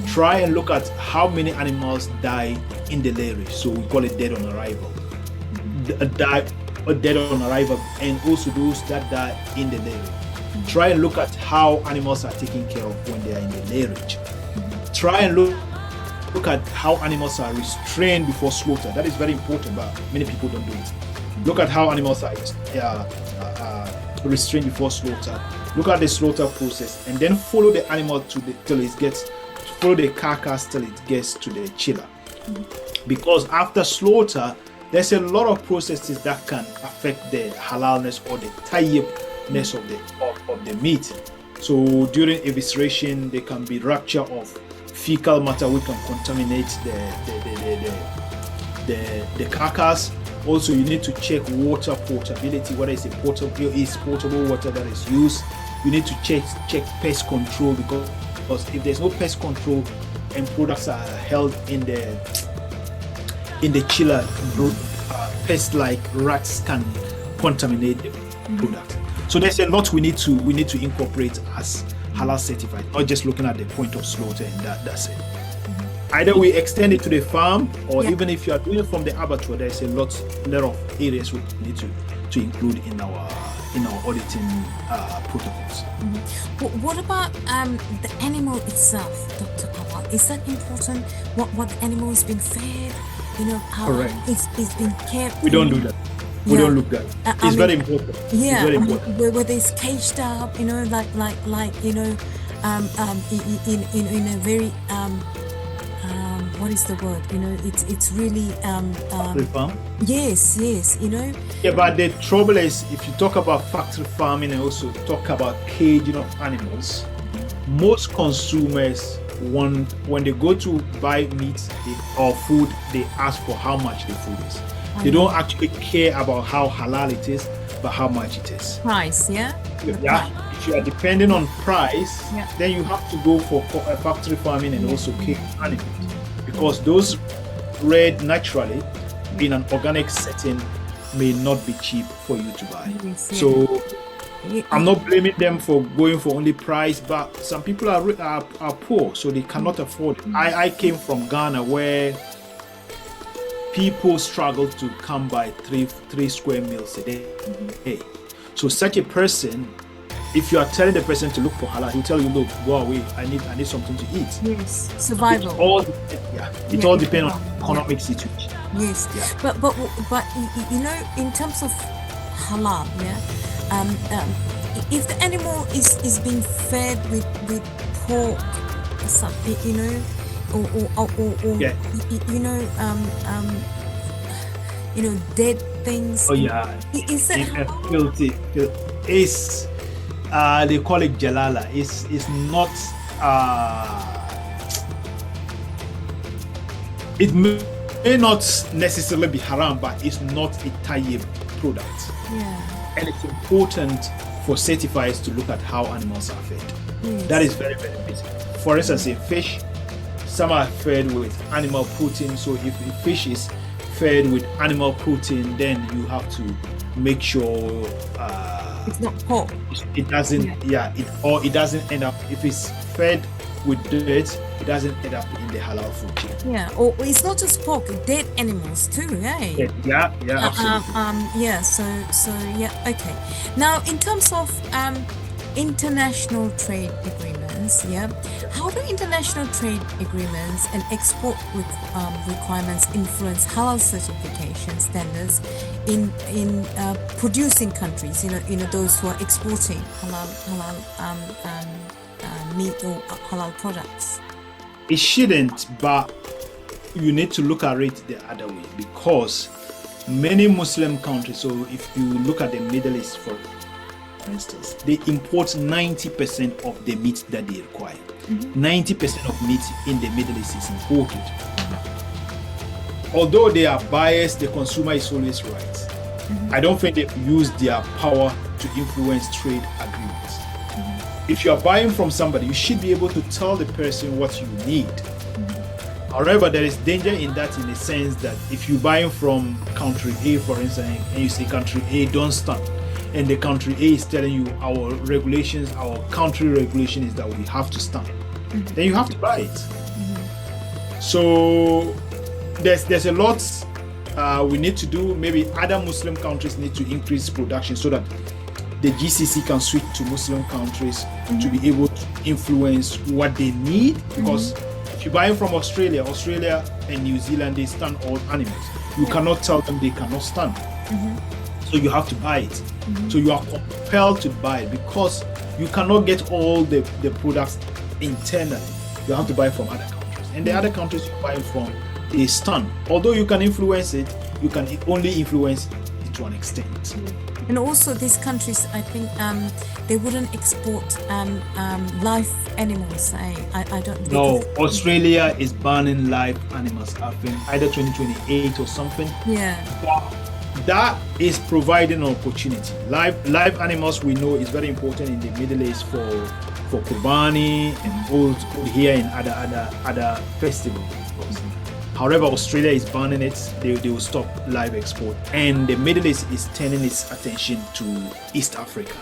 Try and look at how many animals die in the lairage. So we call it dead on arrival. Dead on arrival, and also those that die in the lairage. Try and look at how animals are taken care of when they are in the lairage. Try and look at how animals are restrained before slaughter. That is very important, but many people don't do it. Look at how animals are restrained before slaughter. Look at the slaughter process, and then follow the animal follow the carcass till it gets to the chiller. Because after slaughter, there's a lot of processes that can affect the halalness or the tayyibness of the meat. So during evisceration, there can be rupture of fecal matter which can contaminate the carcass. Also, you need to check water portability, whether it's portable water that is used. You need to check pest control, because if there's no pest control and products are held in the chiller, pests like rats can contaminate the product. So there's a lot we need to incorporate as halal certified, not just looking at the point of slaughter and that's it. Either we extend it to the farm, or even if you are doing it from the abattoir, there's a lot of areas we need to include in our auditing protocols. What about the animal itself, Dr. Anwar? Is that important? What the animal has been fed? How Correct. It's been kept. We don't do that. We don't look that. It's very important. Yeah, it's very important. Whether it's caged up, in a very what is the word? It's really Factory farm? Yes. Yeah, but the trouble is, if you talk about factory farming and also talk about caging of animals, most consumers when they go to buy meat or food, they ask for how much the food is. They don't actually care about how halal it is, but how much it is. Price, yeah? Yeah. If you are depending on price, then you have to go for factory farming and also cage animals, because those bred naturally in an organic setting may not be cheap for you to buy. So I'm not blaming them for going for only price, but some people are poor, so they cannot afford it. I came from Ghana, where people struggle to come by three square meals a day. So such a person, if you are telling the person to look for halal, he'll tell you, look, go away, I need something to eat. Yes, survival. It all depends on economic situation. Yes, but in terms of halal, if the animal is being fed with pork or something, dead things. Oh yeah, is that filthy? It's they call it jalala. It's not. It may not necessarily be haram, but it's not a tayyib product. Yeah. And it's important for certifiers to look at how animals are fed. Yes. That is very, very basic. For instance, in fish, some are fed with animal protein. So if a fish is fed with animal protein, then you have to make sure it's not pork. It doesn't. It doesn't end up. If it's fed with dirt, it doesn't end up in the halal food chain. Yeah, or it's not just pork, dead animals too, right? Yeah, absolutely. So okay. Now, in terms of international trade agreements, yeah, how do international trade agreements and export requirements influence halal certification standards in producing countries, those who are exporting halal meat or halal products? It shouldn't, but you need to look at it the other way, because many Muslim countries, so if you look at the Middle East, for instance, they import 90% of the meat that they require. 90% of meat in the Middle East is imported. Although they are biased, the consumer is always right. I don't think they've used their power to influence trade agreements. If you are buying from somebody, you should be able to tell the person what you need. However, there is danger in that, in the sense that if you're buying from country A, for instance, and you say country A don't stand, and the country A is telling you our regulations, our country regulation is that we have to stand, then you have to buy it. So there's a lot we need to do. Maybe other Muslim countries need to increase production so that the GCC can switch to Muslim countries to be able to influence what they need, because if you buy from Australia and New Zealand, they stand all animals. You cannot tell them they cannot stand. So you have to buy it. So you are compelled to buy it, because you cannot get all the products internally. You have to buy from other countries. And the other countries you buy from, they stand. Although you can influence it, you can only influence it to an extent. And also these countries, I think they wouldn't export live animals. I don't. No, Australia is banning live animals. I think either 2028 or something. Yeah. That is providing an opportunity. Live animals, we know, is very important in the Middle East for Qurbani and old here in other festivals. However, Australia is banning it. They will stop live export, and the Middle East is turning its attention to East Africa,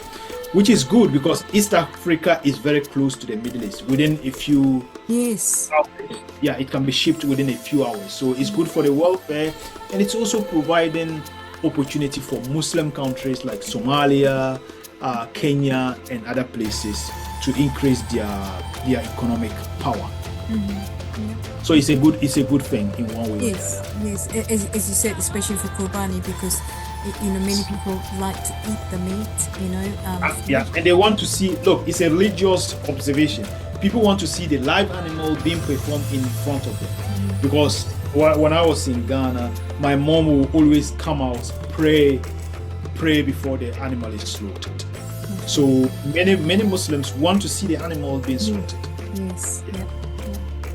which is good, because East Africa is very close to the Middle East. Within a few hours, it can be shipped within a few hours. So it's good for the welfare, and it's also providing opportunity for Muslim countries like Somalia, Kenya, and other places to increase their economic power. So it's a good thing in one way. Yes. As you said, especially for Qurbani, because many people like to eat the meat. And they want to see. Look, it's a religious observation. People want to see the live animal being performed in front of them. Because when I was in Ghana, my mom will always come out, pray before the animal is slaughtered. So many Muslims want to see the animal being slaughtered. Yes. Yeah.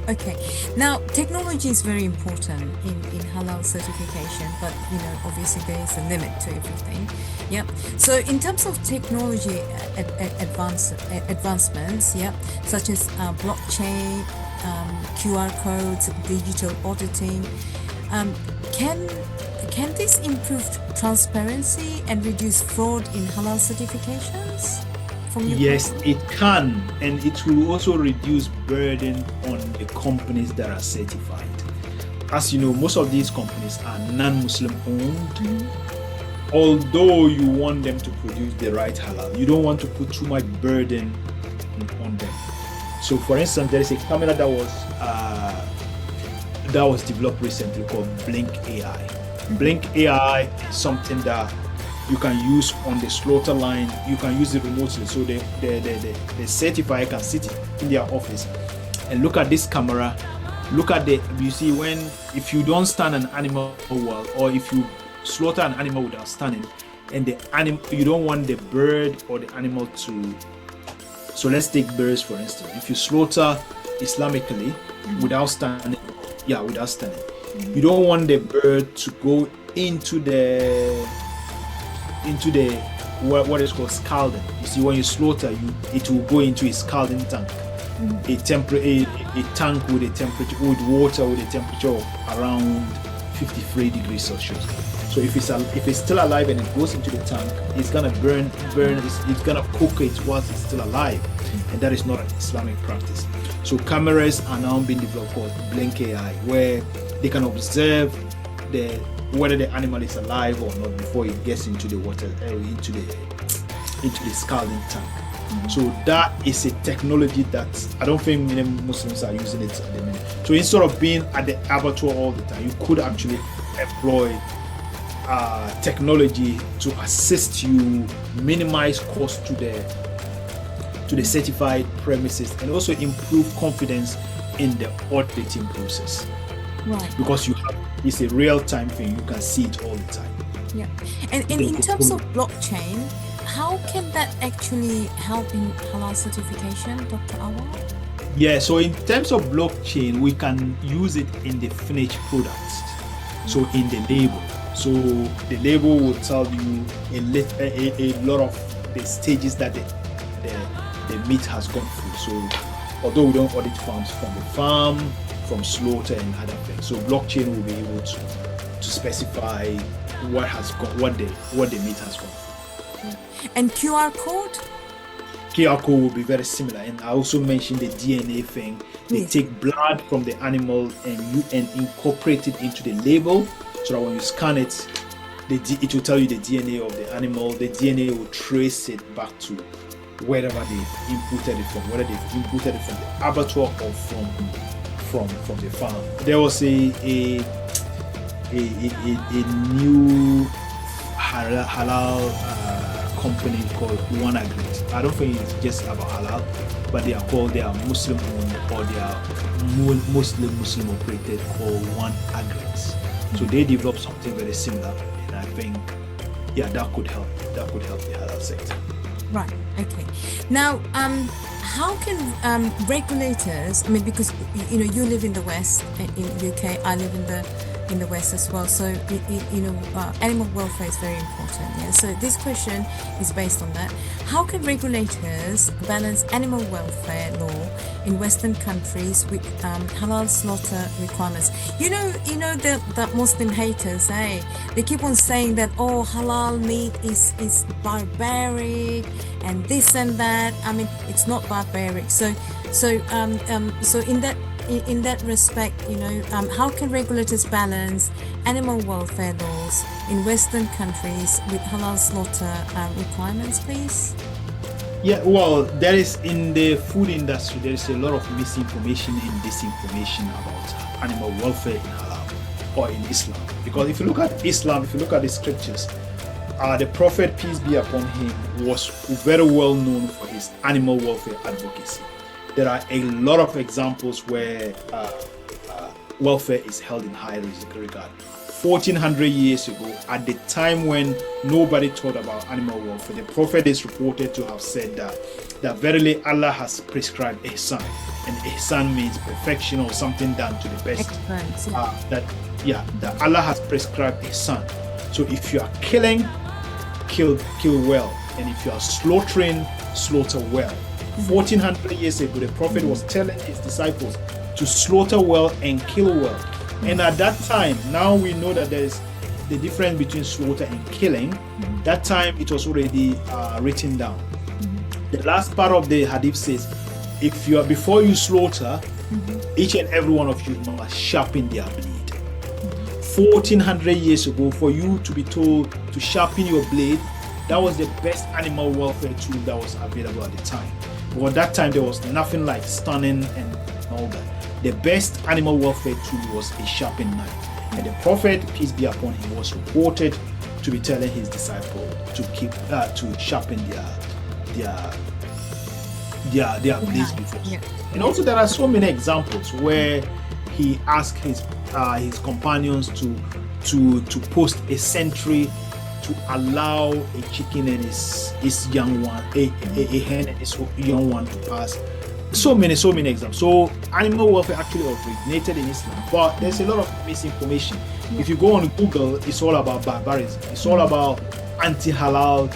Okay. Now, technology is very important in halal certification, but obviously there is a limit to everything. Yeah. So in terms of technology advancements, such as blockchain, QR codes, digital auditing, can this improve transparency and reduce fraud in halal certifications? Yes, it can, and it will also reduce burden on the companies that are certified. As you know, most of these companies are non-Muslim owned. Although you want them to produce the right halal, you don't want to put too much burden on them. So, for instance, there is a camera that was developed recently called Blink AI. Blink AI is something that you can use on the slaughter line. You can use it remotely, so the certifier can sit in their office and look at this camera. Look at you see, if you don't stand an animal well, or if you slaughter an animal without standing, and you don't want the bird or the animal to. So let's take birds for instance. If you slaughter Islamically without standing, you don't want the bird to go into the what is called scalding. You see, when you slaughter, it will go into a scalding tank, a tank with a temperature, with water with a temperature of around 53 degrees Celsius. So if it's still alive and it goes into the tank, it's gonna burn. It's gonna cook it whilst it's still alive, and that is not an Islamic practice. So cameras are now being developed called Blink AI, where they can observe whether the animal is alive or not before it gets into the water, into the scalding tank. So that is a technology that I don't think many Muslims are using it at the minute. So instead of being at the abattoir all the time, you could actually employ technology to assist you minimize cost to the certified premises, and also improve confidence in the auditing process. Right. Because it's a real-time thing, you can see it all the time. Yeah. And in terms of blockchain, how can that actually help in halal certification, Dr. Anwar? Yeah, so in terms of blockchain, we can use it in the finished products. So in the label. So the label will tell you a lot of the stages that the meat has gone through. So although we don't audit farms, from the farm, from slaughter and other things. So blockchain will be able to specify what the meat has gone through. And QR code? QR code will be very similar. And I also mentioned the DNA thing. They take blood from the animal and incorporate it into the label, so that when you scan it, it will tell you the DNA of the animal. The DNA will trace it back to wherever they've inputted it from, whether they've inputted it from the abattoir or from the farm. There was a new halal company called One Agri. I don't think it's just about halal, but they are Muslim owned, or they are Muslim operated, called One Agri. So they developed something very similar, and I think that could help the halal sector. Right. Okay. Now, how can regulators? I mean, because you live in the West, in UK. I live in the West as well. So animal welfare is very important. Yeah. So this question is based on that. How can regulators balance animal welfare law in Western countries with halal slaughter requirements? You know the Muslim haters. They keep on saying that halal meat is barbaric and this and that. I mean, it's not barbaric. So in that respect, how can regulators balance animal welfare laws in Western countries with halal slaughter requirements, please? Yeah, well, there is, in the food industry, there is a lot of misinformation and disinformation about animal welfare in halal or in Islam. Because if you look at Islam, if you look at the scriptures, the Prophet, peace be upon him, was very well known for his animal welfare advocacy. There are a lot of examples where welfare is held in high regard. 1400 years ago, at the time when nobody thought about animal welfare, the Prophet is reported to have said that verily Allah has prescribed ihsan, and ihsan means perfection or something done to the best. That Allah has prescribed ihsan. So if you are killing, kill well, and if you are slaughtering, slaughter well. 1400 years ago, the Prophet was telling his disciples to slaughter well and kill well. And at that time, now we know that there is the difference between slaughter and killing. That time it was already written down. The last part of the hadith says, before you slaughter, each and every one of you must sharpen their blade. 1400 years ago, for you to be told to sharpen your blade, that was the best animal welfare tool that was available at the time. But at that time, there was nothing like stunning and all that. The best animal welfare tool was a sharpened knife. And the Prophet, peace be upon him, was reported to be telling his disciples to sharpen their blades before. Yeah. And also, there are so many examples where he asked his companions to post a sentry to allow a chicken and his young one, a hen and his young one to pass. So many examples. So animal welfare actually originated in Islam, but there's a lot of misinformation. If you go on Google, it's all about barbarism. It's all about anti-halal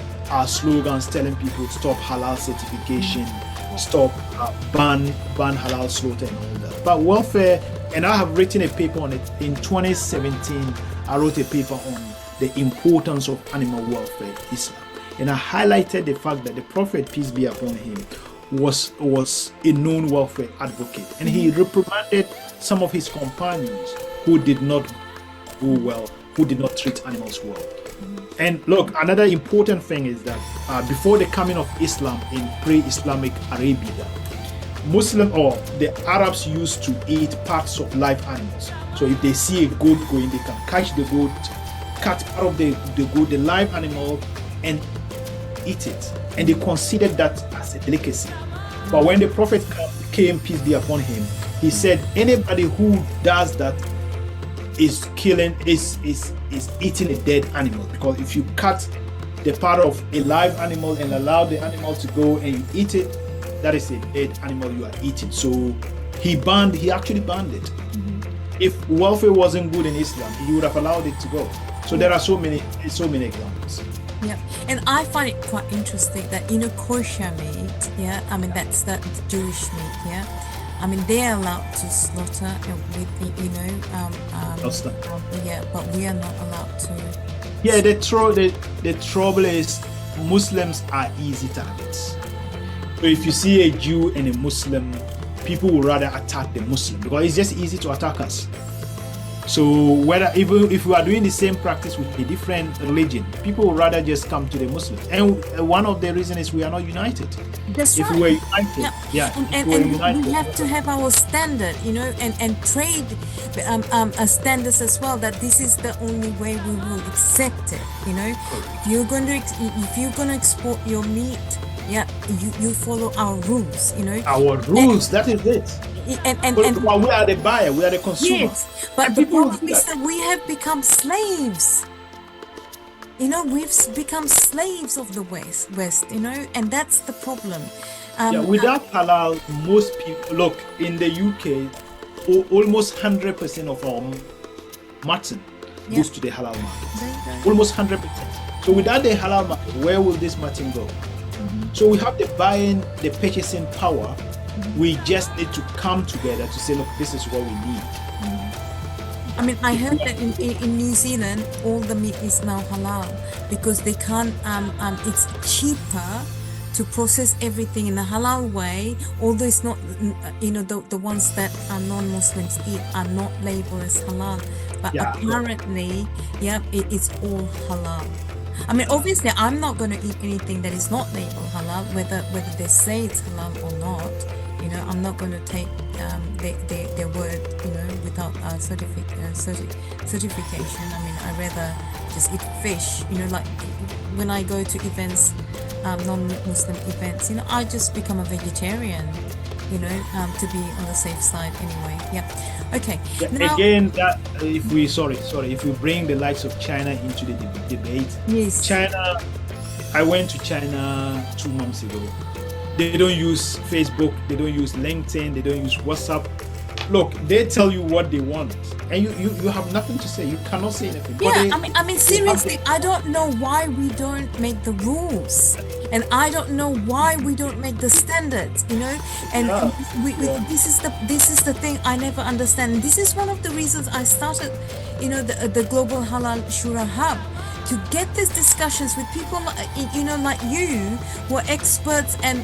slogans telling people stop halal certification, stop ban halal slaughter and all that. But welfare, and I have written a paper on it in 2017. I wrote a paper on the importance of animal welfare in Islam, and I highlighted the fact that the Prophet, peace be upon him, was a known welfare advocate, and he reprimanded some of his companions who did not go well who did not treat animals well. And look, another important thing is that before the coming of Islam in pre-Islamic Arabia, Muslim or the Arabs used to eat parts of live animals. So if they see a goat going, they can catch the goat, cut part of the goat, the live animal, and eat it. And they considered that as a delicacy. But when the Prophet came, peace be upon him, he said anybody who does that is killing, is eating a dead animal. Because if you cut the part of a live animal and allow the animal to go and you eat it, that is a dead animal you are eating. So he actually banned it. If welfare wasn't good in Islam, he would have allowed it to go. So there are so many examples. Yeah, and I find it quite interesting that kosher meat, I mean that's the Jewish meat, I mean they're allowed to slaughter but we are not allowed to. Yeah, the trouble is Muslims are easy targets. So if you see a Jew and a Muslim, people will rather attack the Muslim because it's just easy to attack us. So even if we are doing the same practice with a different religion, people would rather just come to the Muslims. And one of the reasons is we are not united. That's if right. we were united, and we have to have our standard, and trade standards as well. That this is the only way we will accept it. If you're going to export your meat, you follow our rules. Our rules. That is it. And we are the buyer, we are the consumer. Yes, but the problem is that we have become slaves. We've become slaves of the West, and that's the problem. Without halal, most people, look, in the UK, almost 100% of our mutton goes to the halal market. Almost 100%. So without the halal market, where will this mutton go? So we have the buying, the purchasing power. We just need to come together to say, look, this is what we need. I mean, I heard that in New Zealand, all the meat is now halal because they can't, it's cheaper to process everything in a halal way, although it's not, the ones that are non-Muslims eat are not labeled as halal. But apparently, it's all halal. I mean, obviously, I'm not going to eat anything that is not labeled halal, whether they say it's halal or not. I'm not going to take their word, without certification. I mean, I rather just eat fish. Like when I go to events, non-Muslim events, I just become a vegetarian. To be on the safe side anyway. Okay. Now, again, that if we bring the likes of China into the debate. Yes. China, I went to China 2 months ago. They don't use Facebook, they don't use LinkedIn, they don't use WhatsApp. Look, they tell you what they want, and you have nothing to say. You cannot say anything. I mean, seriously, I don't know why we don't make the rules, and I don't know why we don't make the standards. And this is the thing I never understand. This is one of the reasons I started, the Global Halal Shura Hub. To get these discussions with people like you who are experts and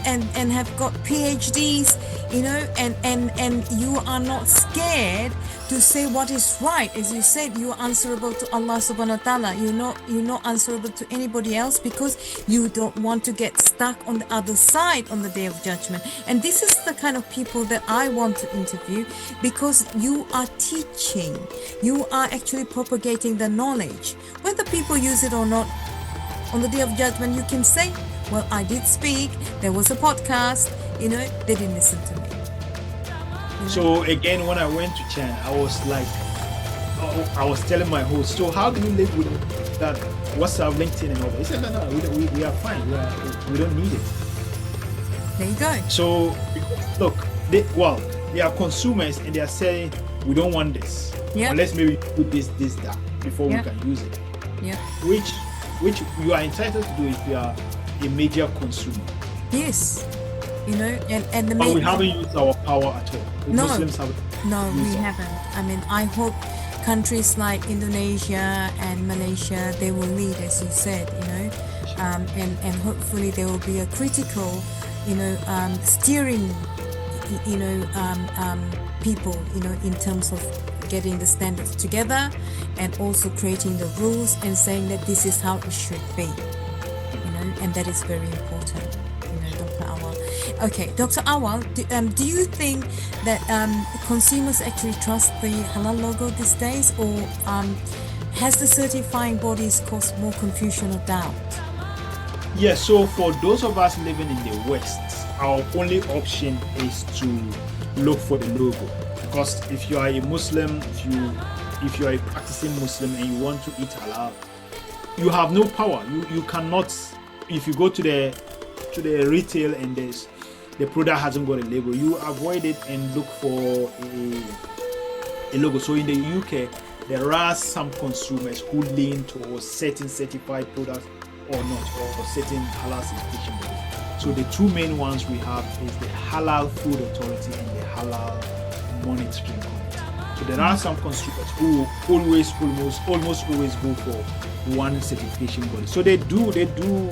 have got PhDs, and you are not scared to say what is right. As you said, you are answerable to Allah subhanahu wa ta'ala. You're not answerable to anybody else because you don't want to get stuck on the other side on the Day of Judgment. And this is the kind of people that I want to interview because you are teaching. You are actually propagating the knowledge. Whether people use it or not, on the Day of Judgment, you can say, well, I did speak, there was a podcast, they didn't listen to me. So again, when I went to China, I was like, I was telling my host, so how do you live with that WhatsApp, LinkedIn and all that? He said, no, we are fine, we don't need it. There you go. So, look, they are consumers and they are saying, we don't want this. Unless maybe put this, that, before we can use it. Which you are entitled to do if you are a major consumer. Yes. And but we haven't used our power at all. Muslims haven't. No, we haven't. I mean, I hope countries like Indonesia and Malaysia, they will lead, as you said, and hopefully there will be a critical, steering, people, in terms of getting the standards together and also creating the rules and saying that this is how it should be, and that is very important, Dr. Anwar. Okay, Dr. Anwar, do you think that consumers actually trust the halal logo these days, or has the certifying bodies caused more confusion or doubt? Yes, so for those of us living in the West, our only option is to look for the logo, because if you are a Muslim, if you are a practicing Muslim and you want to eat halal, you have no power. You cannot. If you go to the retail and the product hasn't got a label, you avoid it and look for a logo. So in the UK, there are some consumers who lean towards certain certified products or not, or certain halal certification bodies. So the two main ones we have is the Halal Food Authority and the Halal Monitoring Committee. So there are some consumers who almost always go for one certification body. So they do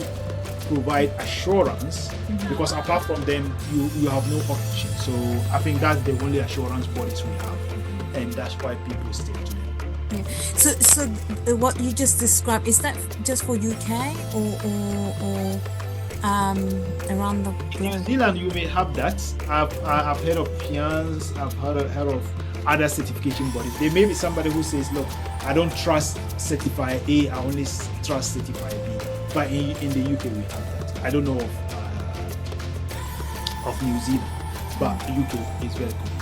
provide assurance, because apart from them, you have no option. So I think that's the only assurance bodies we have, and that's why people stick to them. Yeah. So what you just described, is that just for UK or around the globe? In New Zealand, you may have that. I've heard of PIANS, I've heard of other certification bodies. There may be somebody who says, look, I don't trust Certify A, I only trust Certify B. But in the UK, we have that. I don't know of New Zealand, but UK is very common.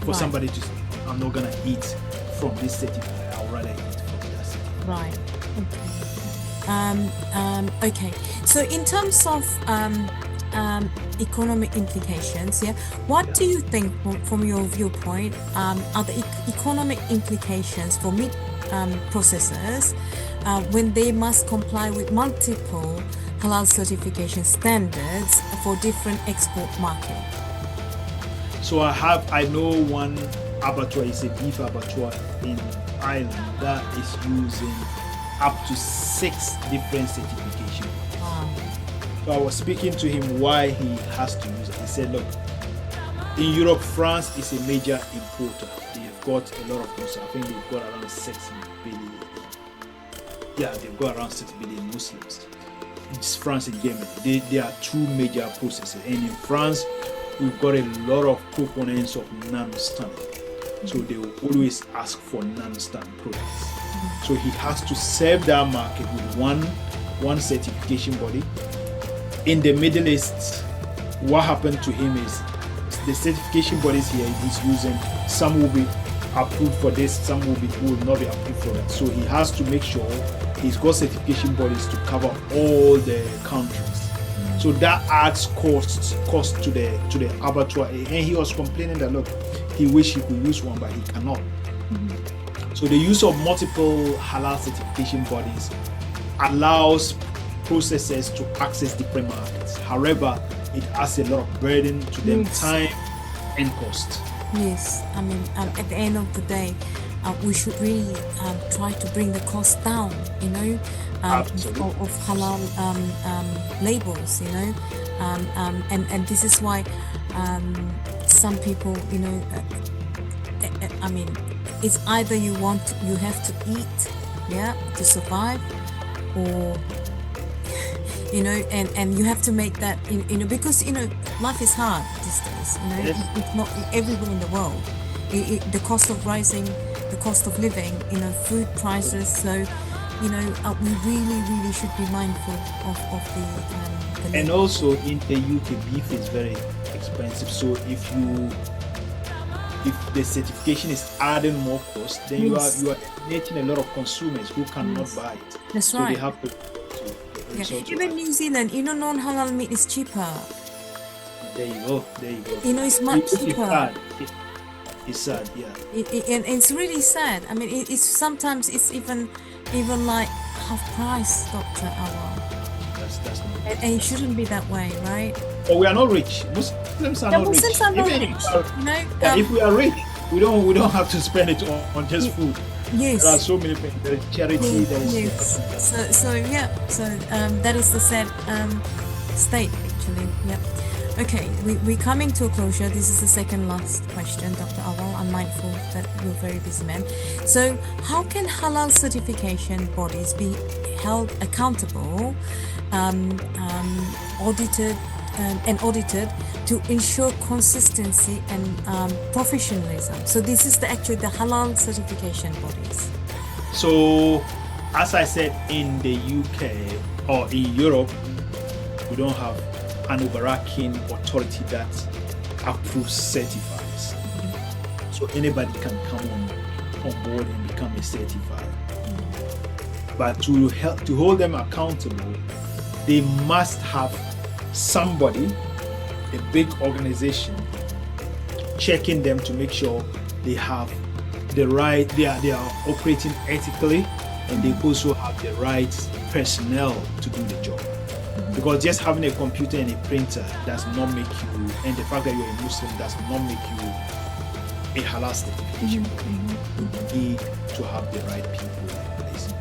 For somebody to say, I'm not going to eat from this certified, I'll rather eat from that certified. Right. Okay. Okay. So in terms of economic implications, what do you think, from your viewpoint, are the economic implications for meat processors when they must comply with multiple halal certification standards for different export markets? So I know one abattoir, is a beef abattoir in Ireland, that is using up to 6 different certifications. Wow. So I was speaking to him why he has to use it. He said, look, in Europe, France is a major importer. They've got a lot of Muslims. I think they've got around 6 billion. Yeah, they've got around 6 billion Muslims. It's France and Germany. They are 2 major processors. And in France, we've got a lot of proponents of non-standard. So they will always ask for non-standard products. So he has to serve that market with one certification body. In the Middle East, what happened to him is the certification bodies here he's using, some will be approved for this, some will not be approved for that. So he has to make sure he's got certification bodies to cover all the countries. So that adds cost to the abattoir. And he was complaining that, look, he wished he could use one, but he cannot. So the use of multiple halal certification bodies allows processors to access different markets. However, it adds a lot of burden to them, time and cost. Yes, I mean, at the end of the day, we should really try to bring the cost down, of halal labels, and this is why some people, I mean, it's either you have to eat, to survive, or and you have to make that, because life is hard these days. It's not everywhere in the world. The cost of rising, the cost of living, food prices. So, we really should be mindful of the and also in the UK, beef is very expensive. So if the certification is adding more cost, then you are eliminating a lot of consumers who cannot buy it. That's so right. They have to even New Zealand, non-halal meat is cheaper. There you go. It's much cheaper. It's sad, yeah. And it's really sad. I mean, it's sometimes it's even like half price, Dr. Anwar. That's not. And it shouldn't be that way, right? But we are not rich. Muslims are not rich. Muslims are not rich. If we are rich, we don't have to spend it on just food. Yes. There are so many things. There is charity. Yes. So that is the sad state, actually. Yeah. Okay, we're coming to a closure. This is the second last question, Dr. Awal. I'm mindful that you're a very busy man. So, how can halal certification bodies be held accountable, audited, audited to ensure consistency and professionalism? So, this is the halal certification bodies. So, as I said, in the UK or in Europe, we don't have an overarching authority that approves, certifies. So anybody can come on board and become a certifier. But to hold them accountable, they must have somebody, a big organization, checking them to make sure they have the right, they are operating ethically, and they also have the right personnel to do the job. Because just having a computer and a printer does not make you, and the fact that you're a Muslim does not make you a halal certification. You need to have the right people in place.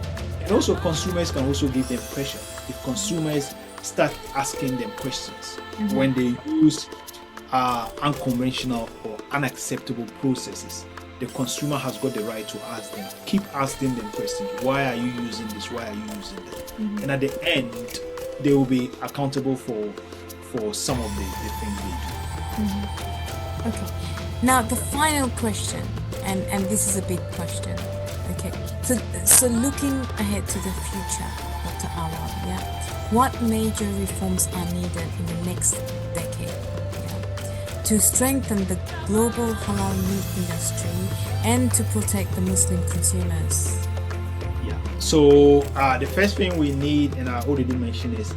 And also consumers can also give them pressure. If consumers start asking them questions when they use unconventional or unacceptable processes, the consumer has got the right to ask them, keep asking them questions. Why are you using this? Why are you using that? And at the end, they will be accountable for some of the things they do. Okay. Now the final question, and this is a big question. Okay. So looking ahead to the future, Dr. Awal, yeah, what major reforms are needed in the next decade, to strengthen the global halal meat industry and to protect the Muslim consumers? So the first thing we need, and I already mentioned, is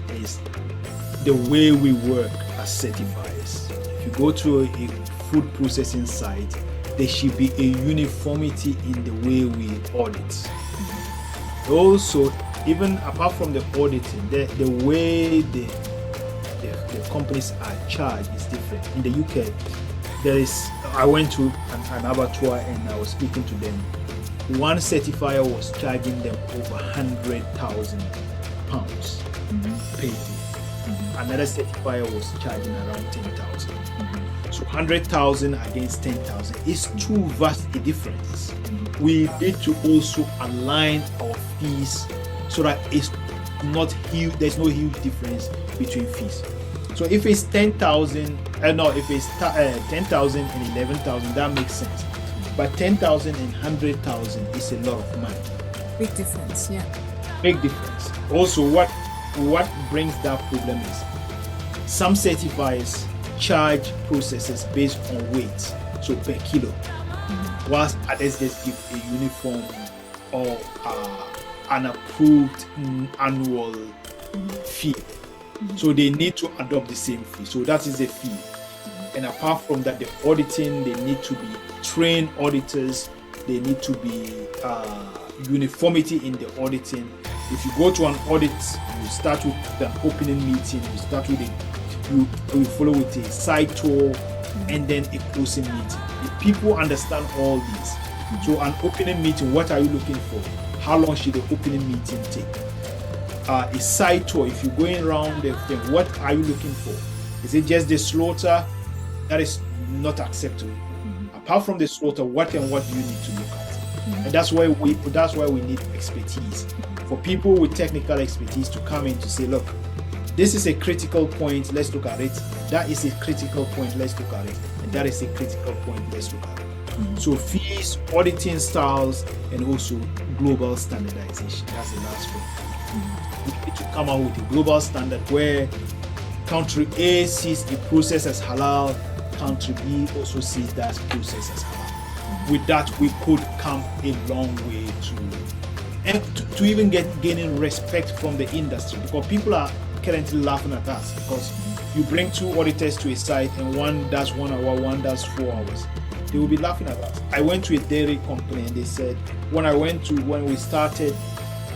the way we work as certifiers. If you go to a food processing site, there should be a uniformity in the way we audit. Also, even apart from the auditing, the way the companies are charged is different. In the UK, I went to an abattoir and I was speaking to them. One certifier was charging them over £100,000 per year. Another certifier was charging around 10,000. So 100,000 against 10,000 is too vast a difference. We need to also align our fees so that it's not huge. There's no huge difference between fees. So if it's 10,000, if it's 10,000 and 11,000, that makes sense. But 10,000 and 100,000 is a lot of money. Big difference, yeah. Big difference. Also, what brings that problem is some certifiers charge processes based on weight, so per kilo, whilst others just give a uniform or an approved annual fee. So they need to adopt the same fee. So that is the fee. And apart from that, the auditing, they need to be trained auditors. They need to be uniformity in the auditing. If you go to an audit, you start with an opening meeting. You start with you follow with a side tour, and then a closing meeting. If people understand all these, so an opening meeting, what are you looking for? How long should the opening meeting take? A side tour, if you're going around the thing, what are you looking for? Is it just the slaughter? That is not acceptable. Apart from the slaughter, what do you need to look at? And that's why we need expertise. For people with technical expertise to come in to say, look, this is a critical point, let's look at it. That is a critical point, let's look at it. And that is a critical point, let's look at it. So fees, auditing styles, and also global standardization. That's the last one. We need to come out with a global standard where country A sees a process as halal, country B also sees that process as halal. With that, we could come a long way to even gaining respect from the industry, because people are currently laughing at us because you bring two auditors to a site and one does 1 hour, one does 4 hours. They will be laughing at us. I went to a dairy company and they said, when we started,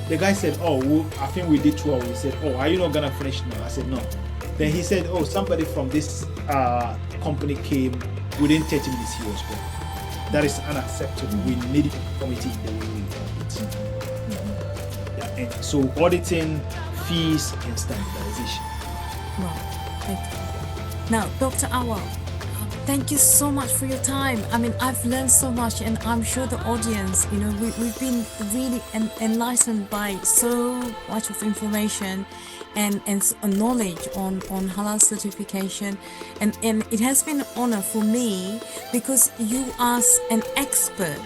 the guy said, I think we did 2 hours. He said, are you not gonna finish now? I said, no. Then he said, somebody from this company came within 30 minutes, he was gone. That is unacceptable. We need uniformity in the way we audit. And so auditing, fees, and standardization. Wow, thank you. Now, Dr. Awal, thank you so much for your time. I mean, I've learned so much, and I'm sure the audience, we've been really enlightened by so much of information and knowledge on halal certification. And it has been an honor for me because you are an expert,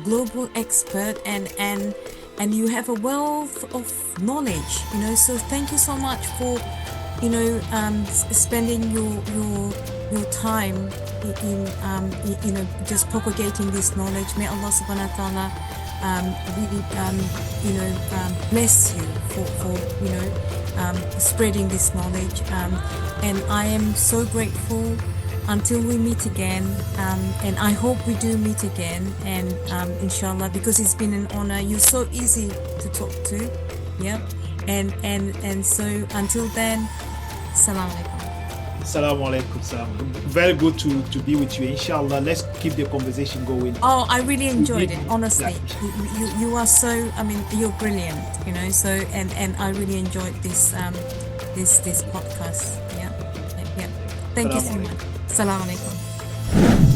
global expert, and you have a wealth of knowledge, so thank you so much for spending your time in just propagating this knowledge. May Allah subhanahu wa ta'ala really bless you for spreading this knowledge, and I am so grateful. Until we meet again, and I hope we do meet again, and inshallah, because it's been an honor. You're so easy to talk to, yeah, and so until then, salam alaikum. Assalamu alaikum, salam. Very good to be with you. Inshallah, let's keep the conversation going. Oh, I really enjoyed it, honestly. You are so, I mean, you're brilliant, so, and I really enjoyed this podcast. Yeah. Thank you so much. Salam alaikum.